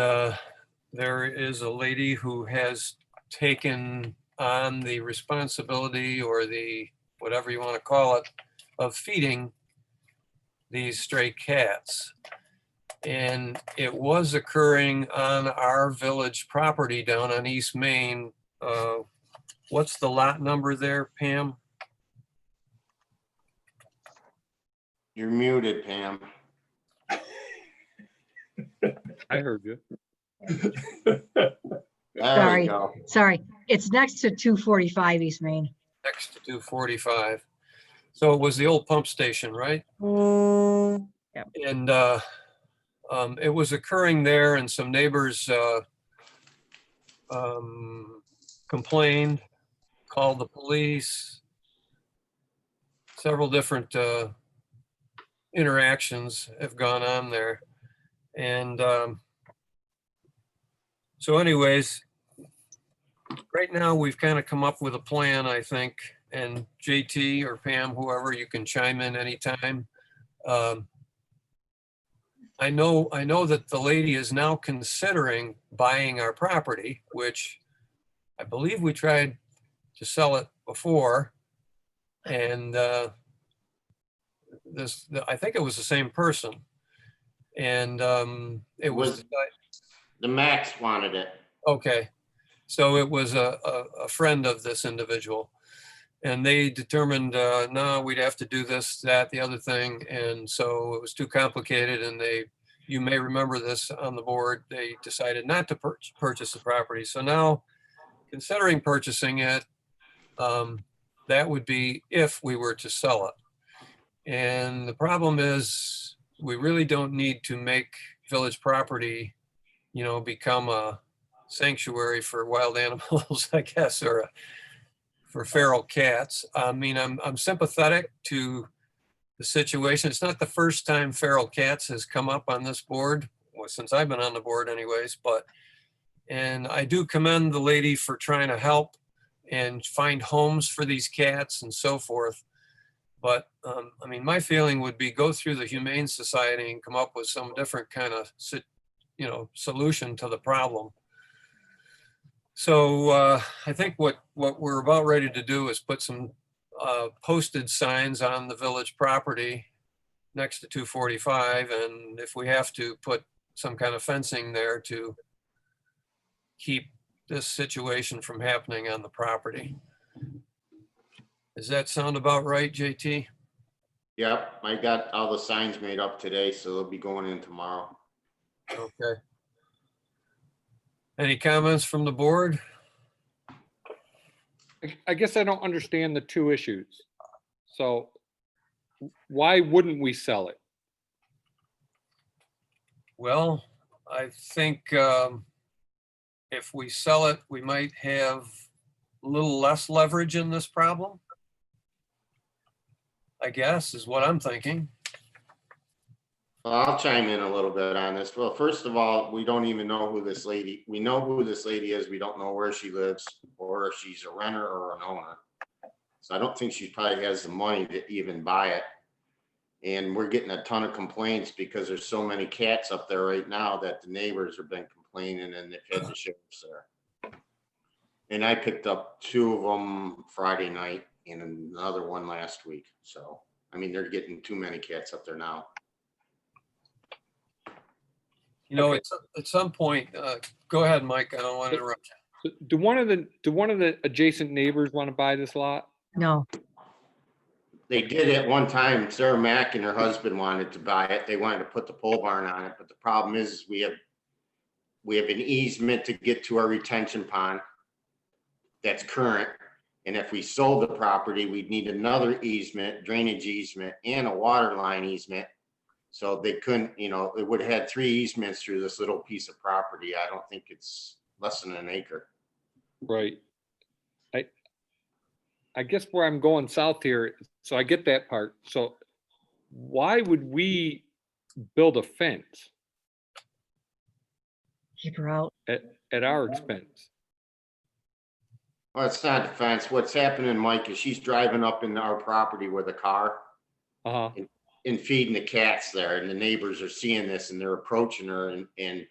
there is a lady who has taken on the responsibility, or the, whatever you want to call it, of feeding these stray cats. And it was occurring on our village property down on East Main. What's the lot number there, Pam?
You're muted, Pam.
I heard you.
There
Sorry.
we go.
Sorry, it's next to 245 East Main.
Next to 245. So it was the old pump station, right?
Yep.
And it was occurring there, and some neighbors complained, called the police. Several different interactions have gone on there. And so anyways, right now we've kind of come up with a plan, I think, and JT or Pam, whoever, you can chime in anytime. I know that the lady is now considering buying our property, which I believe we tried to sell it before. And I think it was the same person. And it was
The Max wanted it.
okay. So it was a friend of this individual, and they determined, no, we'd have to do this, that, the other thing. And so it was too complicated. And you may remember this on the board, they decided not to purchase the property. So now, considering purchasing it, that would be if we were to sell it. And the problem is, we really don't need to make village property, become a sanctuary for wild animals, I guess, or for feral cats. I mean, I'm sympathetic to the situation. It's not the first time feral cats has come up on this board, well, since I've been on the board anyways, and I do commend the lady for trying to help and find homes for these cats and so forth. But I mean, my feeling would be go through the Humane Society and come up with some different kind of, solution to the problem. So I think what we're about ready to do is put some posted signs on the village property next to 245, and if we have to put some kind of fencing there to keep this situation from happening on the property. Does that sound about right, JT?
Yep, I got all the signs made up today, so they'll be going in tomorrow.
Okay. Any comments from the board?
I guess I don't understand the two issues. So why wouldn't we sell it?
Well, I think if we sell it, we might have a little less leverage in this problem, I guess, is what I'm thinking.
Well, I'll chime in a little bit on this. Well, first of all, we don't even know who this lady, we know who this lady is. We don't know where she lives or if she's a renter or an owner. So I don't think she probably has the money to even buy it. And we're getting a ton of complaints because there's so many cats up there right now that the neighbors have been complaining and they've had the sheriffs there. And I picked up 2 of them Friday night and another one last week. So, I mean, they're getting too many cats up there now.
You know, it's at some point, go ahead, Mike. I don't want to interrupt you.
Do one of the adjacent neighbors want to buy this lot?
No,
They did at one time. Sarah Mack and her husband wanted to buy it. They wanted to put the pole barn on it, but the problem is we have an easement to get to our retention pond that's current. And if we sold the property, we'd need another easement, drainage easement, and a water line easement. So they couldn't, you know, it would have had 3 easements through this little piece of property. I don't think it's less than an acre.
Right. I guess where I'm going south here, so I get that part. So why would we build a fence
keep her out.
at our expense?
Well, it's not a fence. What's happening, Mike, is she's driving up into our property with a car
Uh-huh.
and feeding the cats there. And the neighbors are seeing this and they're approaching her and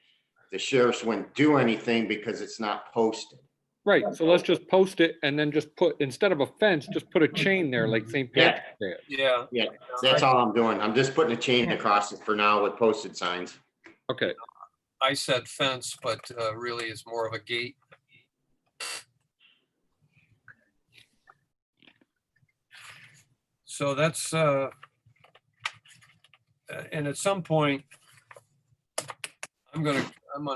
the sheriffs wouldn't do anything because it's not posted.
Right, so let's just post it and then just put, instead of a fence, just put a chain there like St.
Yeah.
Patrick's Day.
Yeah.
Yeah, that's all I'm doing. I'm just putting a chain across it for now with posted signs.
Okay,
I said fence, but really it's more of a gate. So that's, and at some point, I'm gonna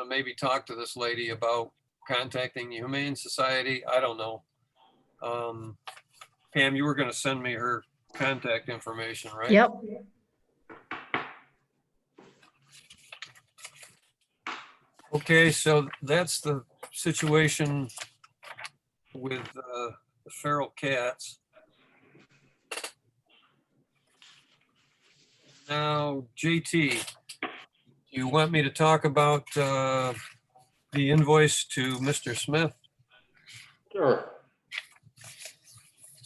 maybe talk to this lady about contacting the Humane Society. I don't know. Pam, you were gonna send me her contact information, right?
Yep.
Okay, so that's the situation with the feral cats. Now, JT, you want me to talk about the invoice to Mr. Smith?
Sure.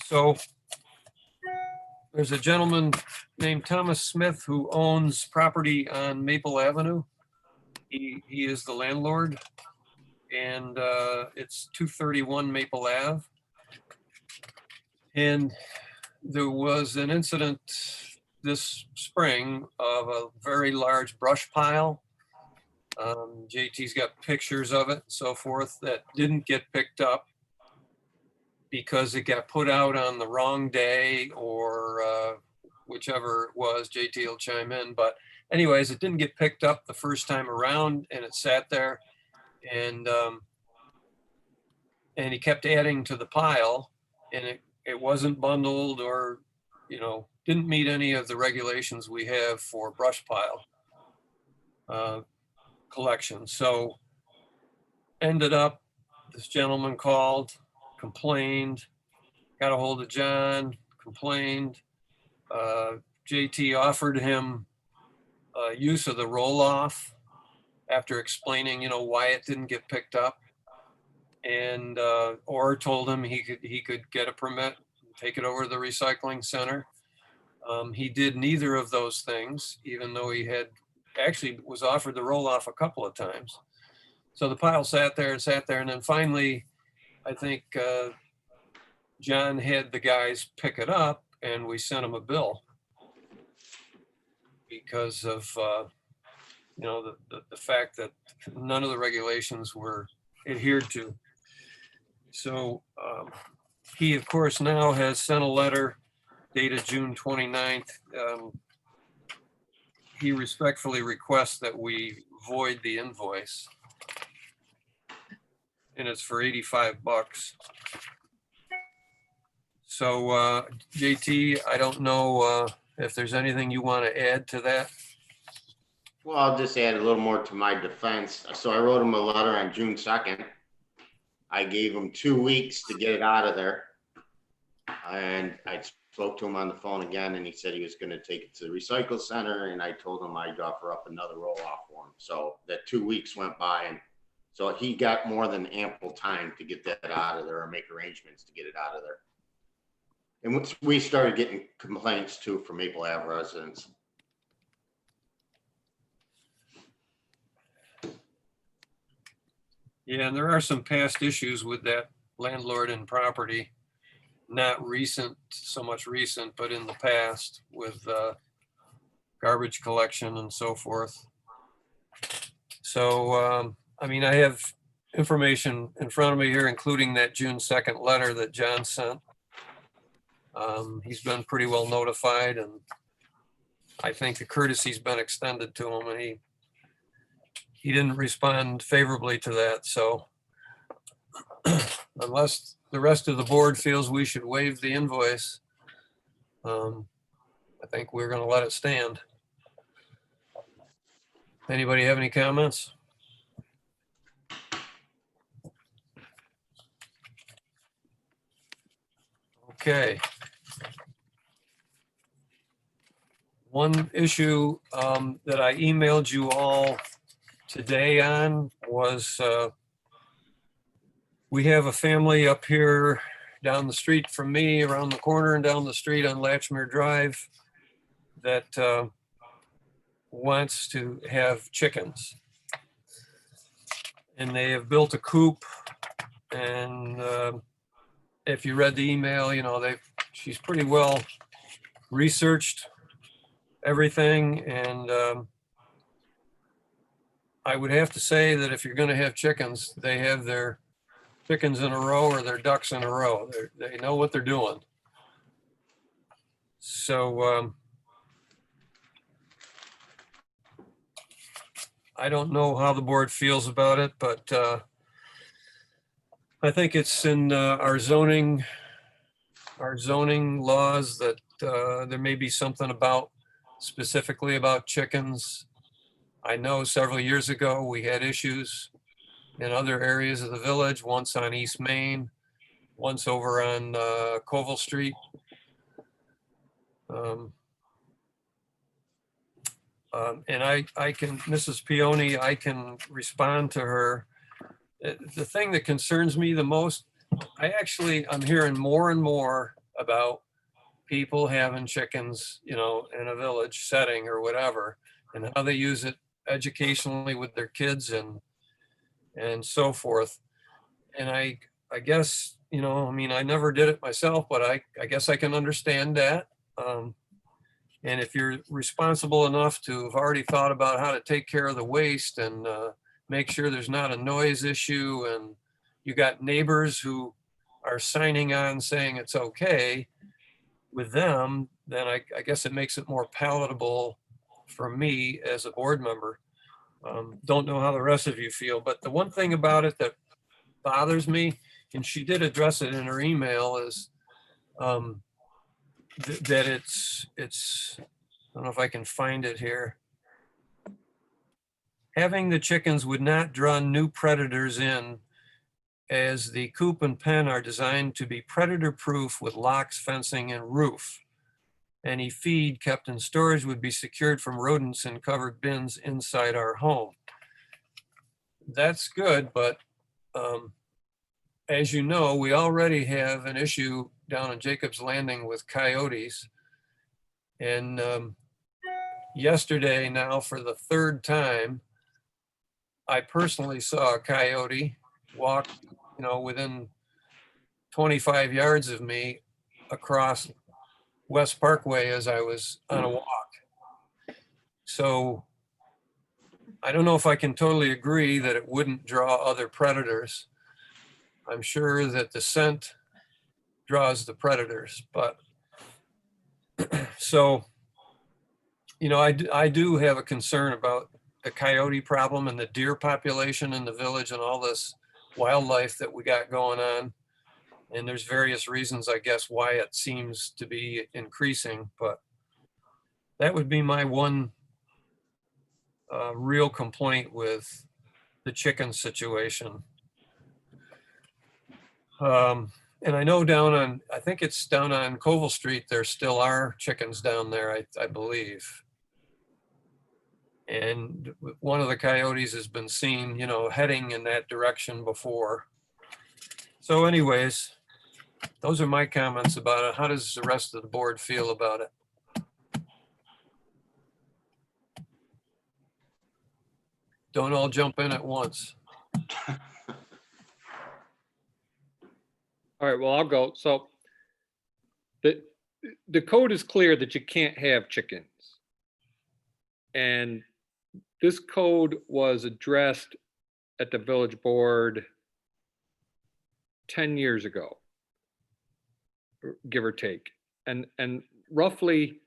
So there's a gentleman named Thomas Smith who owns property on Maple Avenue. He is the landlord, and it's 231 Maple Ave. And there was an incident this spring of a very large brush pile. JT's got pictures of it and so forth that didn't get picked up because it got put out on the wrong day or whichever it was. JT will chime in, but anyways, it didn't get picked up the first time around and it sat there, and he kept adding to the pile, and it wasn't bundled or, you know, didn't meet any of the regulations we have for brush pile collection. So ended up, this gentleman called, complained, got a hold of John, complained. JT offered him use of the roll-off after explaining, you know, why it didn't get picked up, and or told him he could get a permit, take it over to the recycling center. He did neither of those things, even though he had actually was offered the roll-off a couple of times. So the pile sat there and sat there, and then finally, I think John had the guys pick it up, and we sent him a bill. because of, the fact that none of the regulations were adhered to. So he, of course, now has sent a letter dated June 29th. He respectfully requests that we void the invoice. And it's for $85. So JT, I don't know if there's anything you want to add to that.
Well, I'll just add a little more to my defense. So I wrote him a letter on June 2nd. I gave him 2 weeks to get it out of there. And I spoke to him on the phone again, and he said he was going to take it to the recycle center. And I told him I'd offer up another roll off for him. So that 2 weeks went by, and so he got more than ample time to get that out of there or make arrangements to get it out of there. And once we started getting complaints too from Maple Ave residents.
Yeah, and there are some past issues with that landlord and property. Not recent, so much recent, but in the past with garbage collection and so forth. So, I mean, I have information in front of me here, including that June 2nd letter that John sent. He's been pretty well notified, and I think the courtesy's been extended to him, and he didn't respond favorably to that. So unless the rest of the board feels we should waive the invoice, I think we're going to let it stand. Anybody have any comments? Okay. One issue that I emailed you all today on was we have a family up here down the street from me, around the corner and down the street on Latchmere Drive, that wants to have chickens. And they have built a coop, and if you read the email, you know, she's pretty well researched everything. And I would have to say that if you're going to have chickens, they have their chickens in a row or their ducks in a row. They know what they're doing. So I don't know how the board feels about it, but I think it's in our zoning laws that there may be something specifically about chickens. I know several years ago we had issues in other areas of the village, once on East Main, once over on Colville Street. And I can, Mrs. Peony, I can respond to her. The thing that concerns me the most, I'm hearing more and more about people having chickens, you know, in a village setting or whatever, and how they use it educationally with their kids and so forth. And I guess, you know, I mean, I never did it myself, but I guess I can understand that. And if you're responsible enough to have already thought about how to take care of the waste and make sure there's not a noise issue, and you got neighbors who are signing on saying it's okay with them, then I guess it makes it more palatable for me as a board member. Don't know how the rest of you feel, but the one thing about it that bothers me, and she did address it in her email, is that it's, I don't know if I can find it here. Having the chickens would not draw new predators in, as the coop and pen are designed to be predator proof with locks, fencing, and roof. Any feed kept in storage would be secured from rodents in covered bins inside our home. That's good, but as you know, we already have an issue down in Jacob's Landing with coyotes. And yesterday, now for the third time, I personally saw a coyote walk, you know, within 25 yards of me across West Parkway as I was on a walk. So I don't know if I can totally agree that it wouldn't draw other predators. I'm sure that the scent draws the predators, but so, I do have a concern about the coyote problem and the deer population in the village and all this wildlife that we got going on. And there's various reasons, I guess, why it seems to be increasing, but that would be my one real complaint with the chicken situation. And I know I think it's down on Covell Street, there still are chickens down there, I believe. And one of the coyotes has been seen, heading in that direction before. So anyways, those are my comments about it. How does the rest of the board feel about it? Don't all jump in at once.
All right, well, I'll go. So the code is clear that you can't have chickens. And this code was addressed at the village board 10 years ago, give or take. And roughly,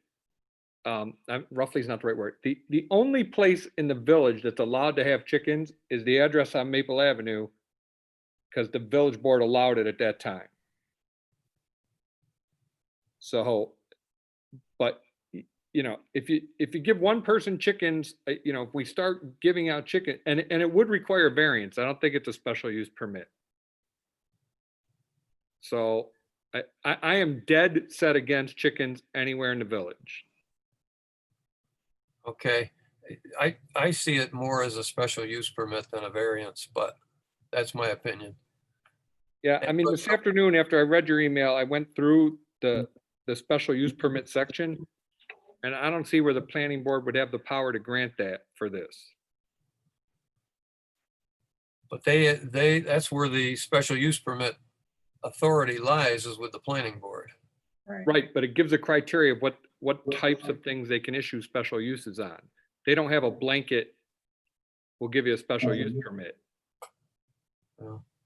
roughly is not the right word. The only place in the village that's allowed to have chickens is the address on Maple Avenue, because the village board allowed it at that time. So, but if you give one person chickens, if we start giving out chicken, and it would require variance. I don't think it's a special use permit. So I am dead set against chickens anywhere in the village.
Okay, I see it more as a special use permit than a variance, but that's my opinion.
Yeah, I mean, this afternoon after I read your email, I went through the special use permit section, and I don't see where the planning board would have the power to grant that for this.
But that's where the special use permit authority lies, is with the planning board.
Right, but it gives a criteria of what types of things they can issue special uses on. They don't have a blanket, we'll give you a special use permit.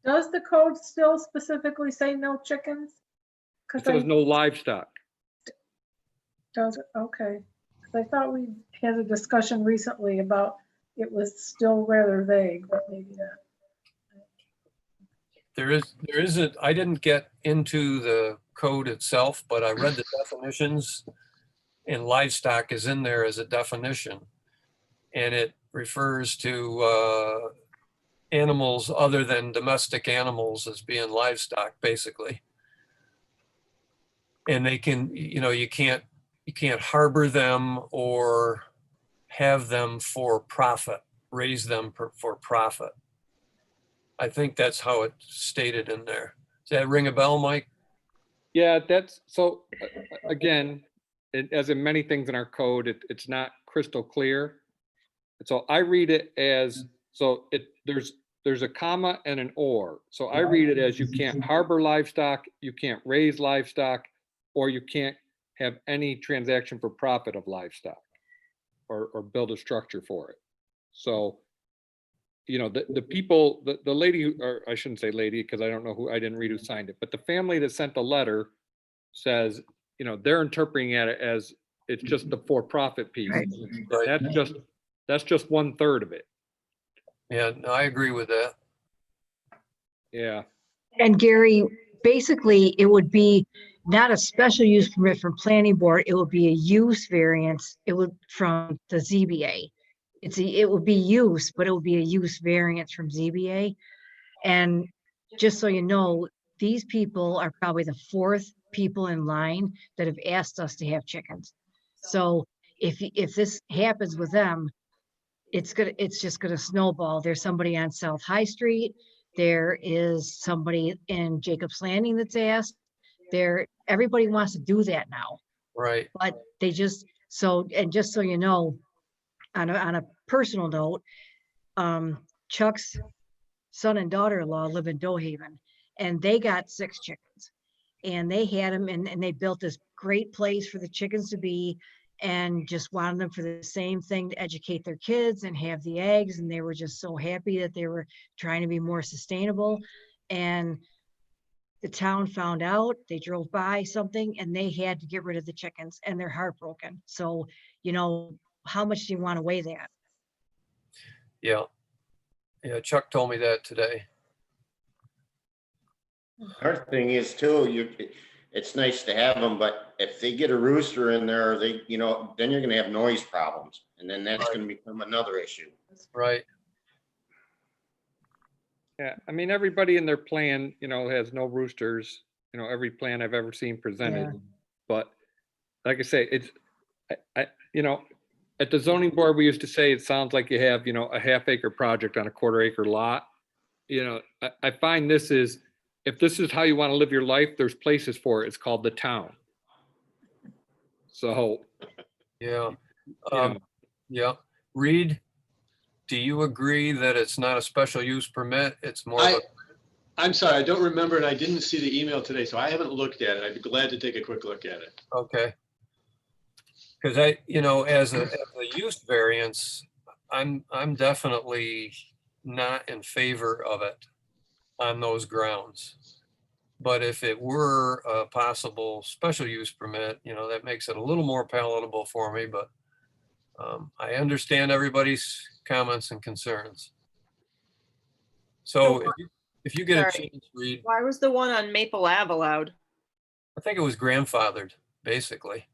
Does the code still specifically say no chickens?
It says no livestock.
Does it? Okay. 'Cause I thought we had a discussion recently about it was still rather vague, but maybe not.
There isn't, I didn't get into the code itself, but I read the definitions, and livestock is in there as a definition. And it refers to animals other than domestic animals as being livestock, basically. And they can, you can't harbor them or have them for profit, raise them for profit. I think that's how it's stated in there. Does that ring a bell, Mike?
Yeah, that's, so again, as in many things in our code, it's not crystal clear. So I read it as, there's a comma and an or. So I read it as you can't harbor livestock, you can't raise livestock, or you can't have any transaction for profit of livestock or build a structure for it. So, the people, the lady, or I shouldn't say lady, because I don't know who, I didn't read who signed it, but the family that sent the letter says, they're interpreting it as it's just the for-profit piece.
Right.
That's just 1/3 of it.
Yeah, no, I agree with that.
Yeah.
And Gary, basically, it would be not a special use permit from planning board, it would be a use variance. It would from the ZBA. It would be use, but it would be a use variance from ZBA. And just so you know, these people are probably the 4th people in line that have asked us to have chickens. So if this happens with them, it's just gonna snowball. There's somebody on South High Street. There is somebody in Jacob's Landing that's asked. Everybody wants to do that now.
Right.
But they just so you know, on a personal note, Chuck's son and daughter-in-law live in Dowhaven, and they got 6 chickens, and they had them, and they built this great place for the chickens to be. and just wanted them for the same thing, to educate their kids and have the eggs. And they were just so happy that they were trying to be more sustainable. And the town found out, they drove by something and they had to get rid of the chickens and they're heartbroken. So, you know, how much do you want to weigh that?
Yeah. Yeah, Chuck told me that today.
Our thing is too, it's nice to have them, but if they get a rooster in there, or they, you know, then you're gonna have noise problems, and then that's gonna become another issue.
Right.
Yeah, I mean, everybody in their plan, you know, has no roosters, you know, every plan I've ever seen presented. But like I say, it's, you know, at the zoning board, we used to say, it sounds like you have, you know, a half-acre project on a quarter-acre lot. You know, I find this is, if this is how you want to live your life, there's places for it. It's called the town. So,
Yeah.
you know,
Yeah. Reed, do you agree that it's not a special use permit? It's more of a,
I'm sorry, I don't remember and I didn't see the email today, so I haven't looked at it. I'd be glad to take a quick look at it.
okay. Because I, you know, as a use variance, I'm definitely not in favor of it on those grounds. But if it were a possible special use permit, you know, that makes it a little more palatable for me, but I understand everybody's comments and concerns. So if you get a
Sorry.
chance, Reed,
Why was the one on Maple Ave allowed?
I think it was grandfathered, basically.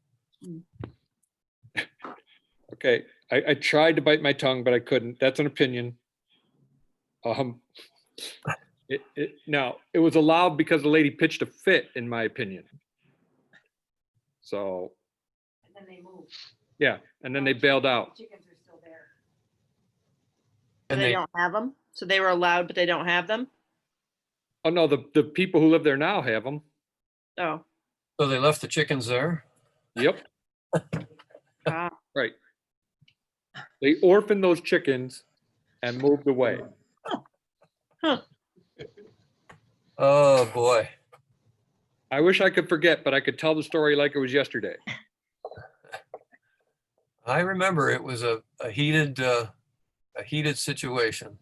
okay, I tried to bite my tongue, but I couldn't. That's an opinion. Now, it was allowed because the lady pitched a fit, in my opinion. So,
And then they moved.
yeah, and then they bailed out.
Chickens are still there.
So
And
they
they,
don't have them? So they were allowed, but they don't have them?
Oh, no, the people who live there now have them.
Oh,
so they left the chickens there.
Yep,
ah,
right. They orphaned those chickens and moved away.
Oh, boy.
I wish I could forget, but I could tell the story like it was yesterday.
I remember it was a heated situation.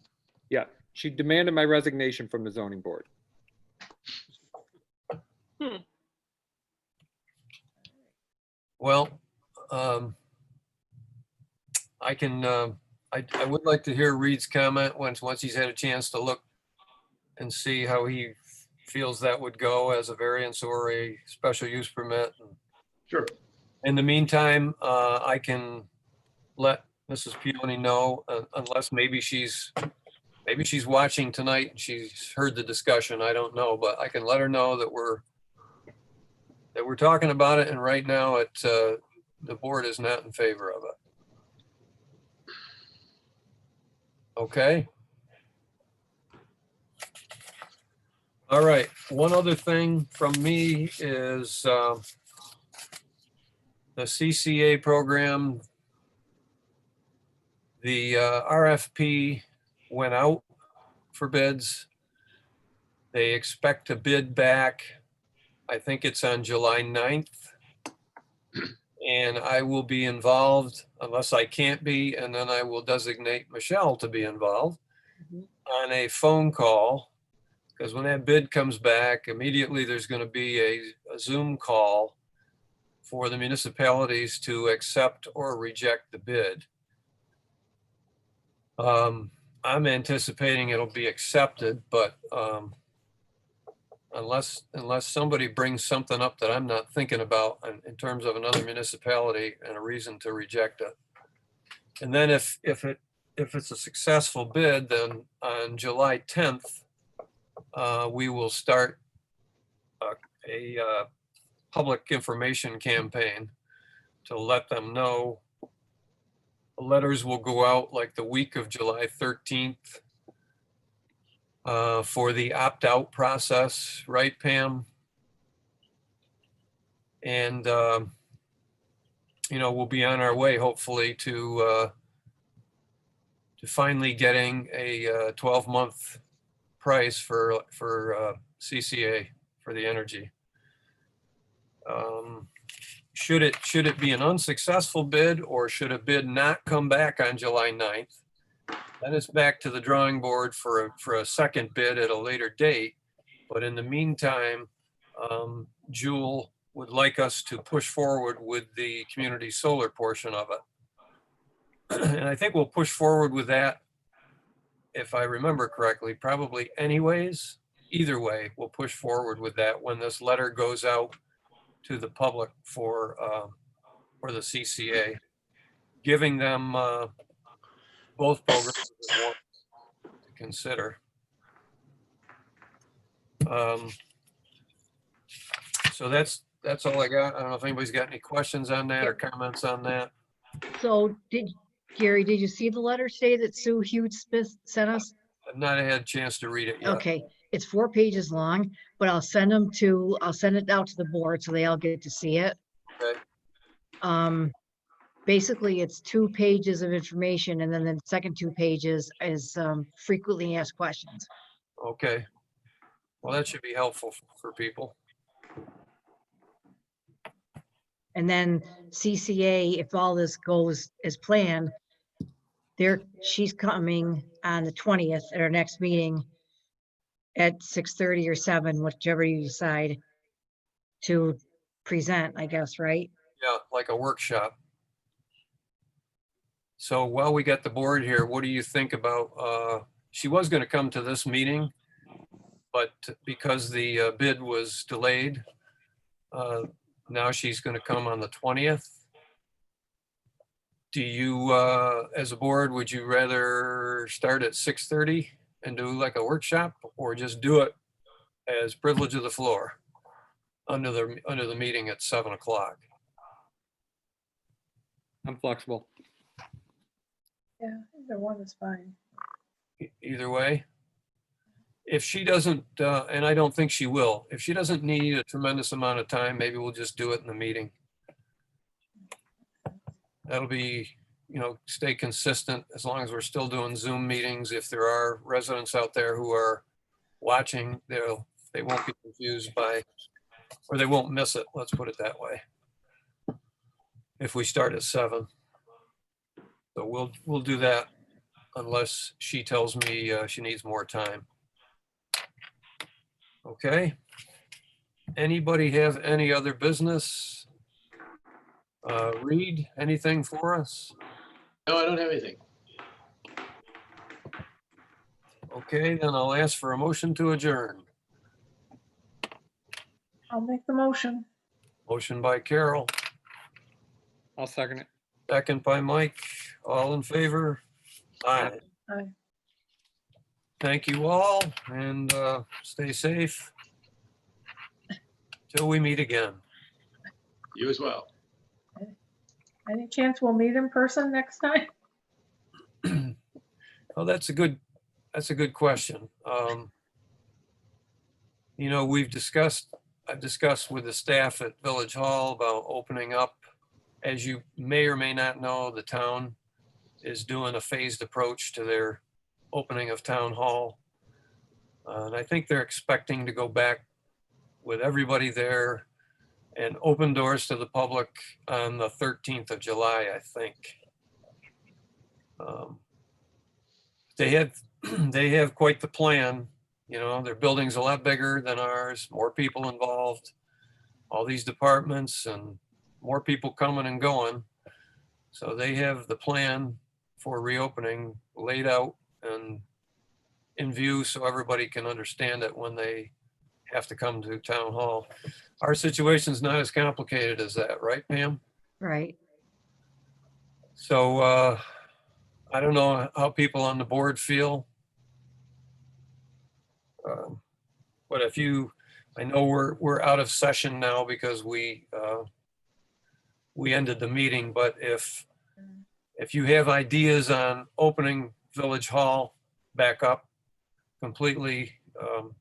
Yeah, she demanded my resignation from the zoning board.
Well, I can, I would like to hear Reed's comment once he's had a chance to look and see how he feels that would go as a variance or a special use permit.
Sure.
In the meantime, I can let Mrs. Peony know, unless maybe she's watching tonight and she's heard the discussion. I don't know, but I can let her know that we're talking about it, and right now the board is not in favor of it. Okay. All right. One other thing from me is the CCA program. The RFP went out for bids. They expect to bid back, I think it's on July 9th. And I will be involved unless I can't be, and then I will designate Michelle to be involved on a phone call. Because when that bid comes back, immediately there's going to be a Zoom call for the municipalities to accept or reject the bid. I'm anticipating it'll be accepted, but unless somebody brings something up that I'm not thinking about in terms of another municipality and a reason to reject it. And then if it's a successful bid, then on July 10th, we will start a public information campaign to let them know. Letters will go out like the week of July 13th for the opt-out process, right, Pam? And, you know, we'll be on our way, hopefully, to finally getting a 12-month price for CCA for the energy. should it be an unsuccessful bid, or should a bid not come back on July 9th? Then it's back to the drawing board for a second bid at a later date. But in the meantime, Jewel would like us to push forward with the community solar portion of it. And I think we'll push forward with that, if I remember correctly, probably anyways. Either way, we'll push forward with that when this letter goes out to the public for the CCA, giving them both programs at once to consider. So that's all I got. I don't know if anybody's got any questions on that or comments on that.
So Gary, did you see the letter today that Sue Hughes Smith sent us?
I've not had a chance to read it yet.
Okay, it's 4 pages long, but I'll send it out to the board so they all get to see it.
Okay.
Basically, it's 2 pages of information, and then the second 2 pages is frequently asked questions.
Okay. Well, that should be helpful for people.
And then CCA, if all this goes as planned, she's coming on the 20th at our next meeting at 6:30 or 7, whichever you decide, to present, I guess, right?
Yeah, like a workshop. So while we got the board here, what do you think about, she was going to come to this meeting, but because the bid was delayed, now she's going to come on the 20th. Do you, as a board, would you rather start at 6:30 and do like a workshop, or just do it as privilege of the floor under the meeting at 7 o'clock?
I'm flexible.
Yeah, either one is fine.
Either way. If she doesn't, and I don't think she will, if she doesn't need a tremendous amount of time, maybe we'll just do it in the meeting. That'll be, stay consistent as long as we're still doing Zoom meetings. If there are residents out there who are watching, they won't be confused by, or they won't miss it. Let's put it that way. If we start at 7. So we'll do that unless she tells me she needs more time. Okay. Anybody have any other business? Reed, anything for us?
No, I don't have anything.
Okay, then I'll ask for a motion to adjourn.
I'll make the motion.
Motion by Carol,
I'll second it.
second by Mike. All in favor? Aye.
Aye.
Thank you all, and stay safe till we meet again.
You as well.
Any chance we'll meet in person next time?
Oh, that's a good question. I've discussed with the staff at Village Hall about opening up. As you may or may not know, the town is doing a phased approach to their opening of town hall. And I think they're expecting to go back with everybody there and open doors to the public on the 13th of July, I think. They have quite the plan. Their building's a lot bigger than ours, more people involved, all these departments and more people coming and going. So they have the plan for reopening laid out and in view so everybody can understand it when they have to come to town hall. Our situation's not as complicated as that, right, Pam?
Right.
So I don't know how people on the board feel. But I know we're out of session now because we ended the meeting, but if you have ideas on opening Village Hall back up completely,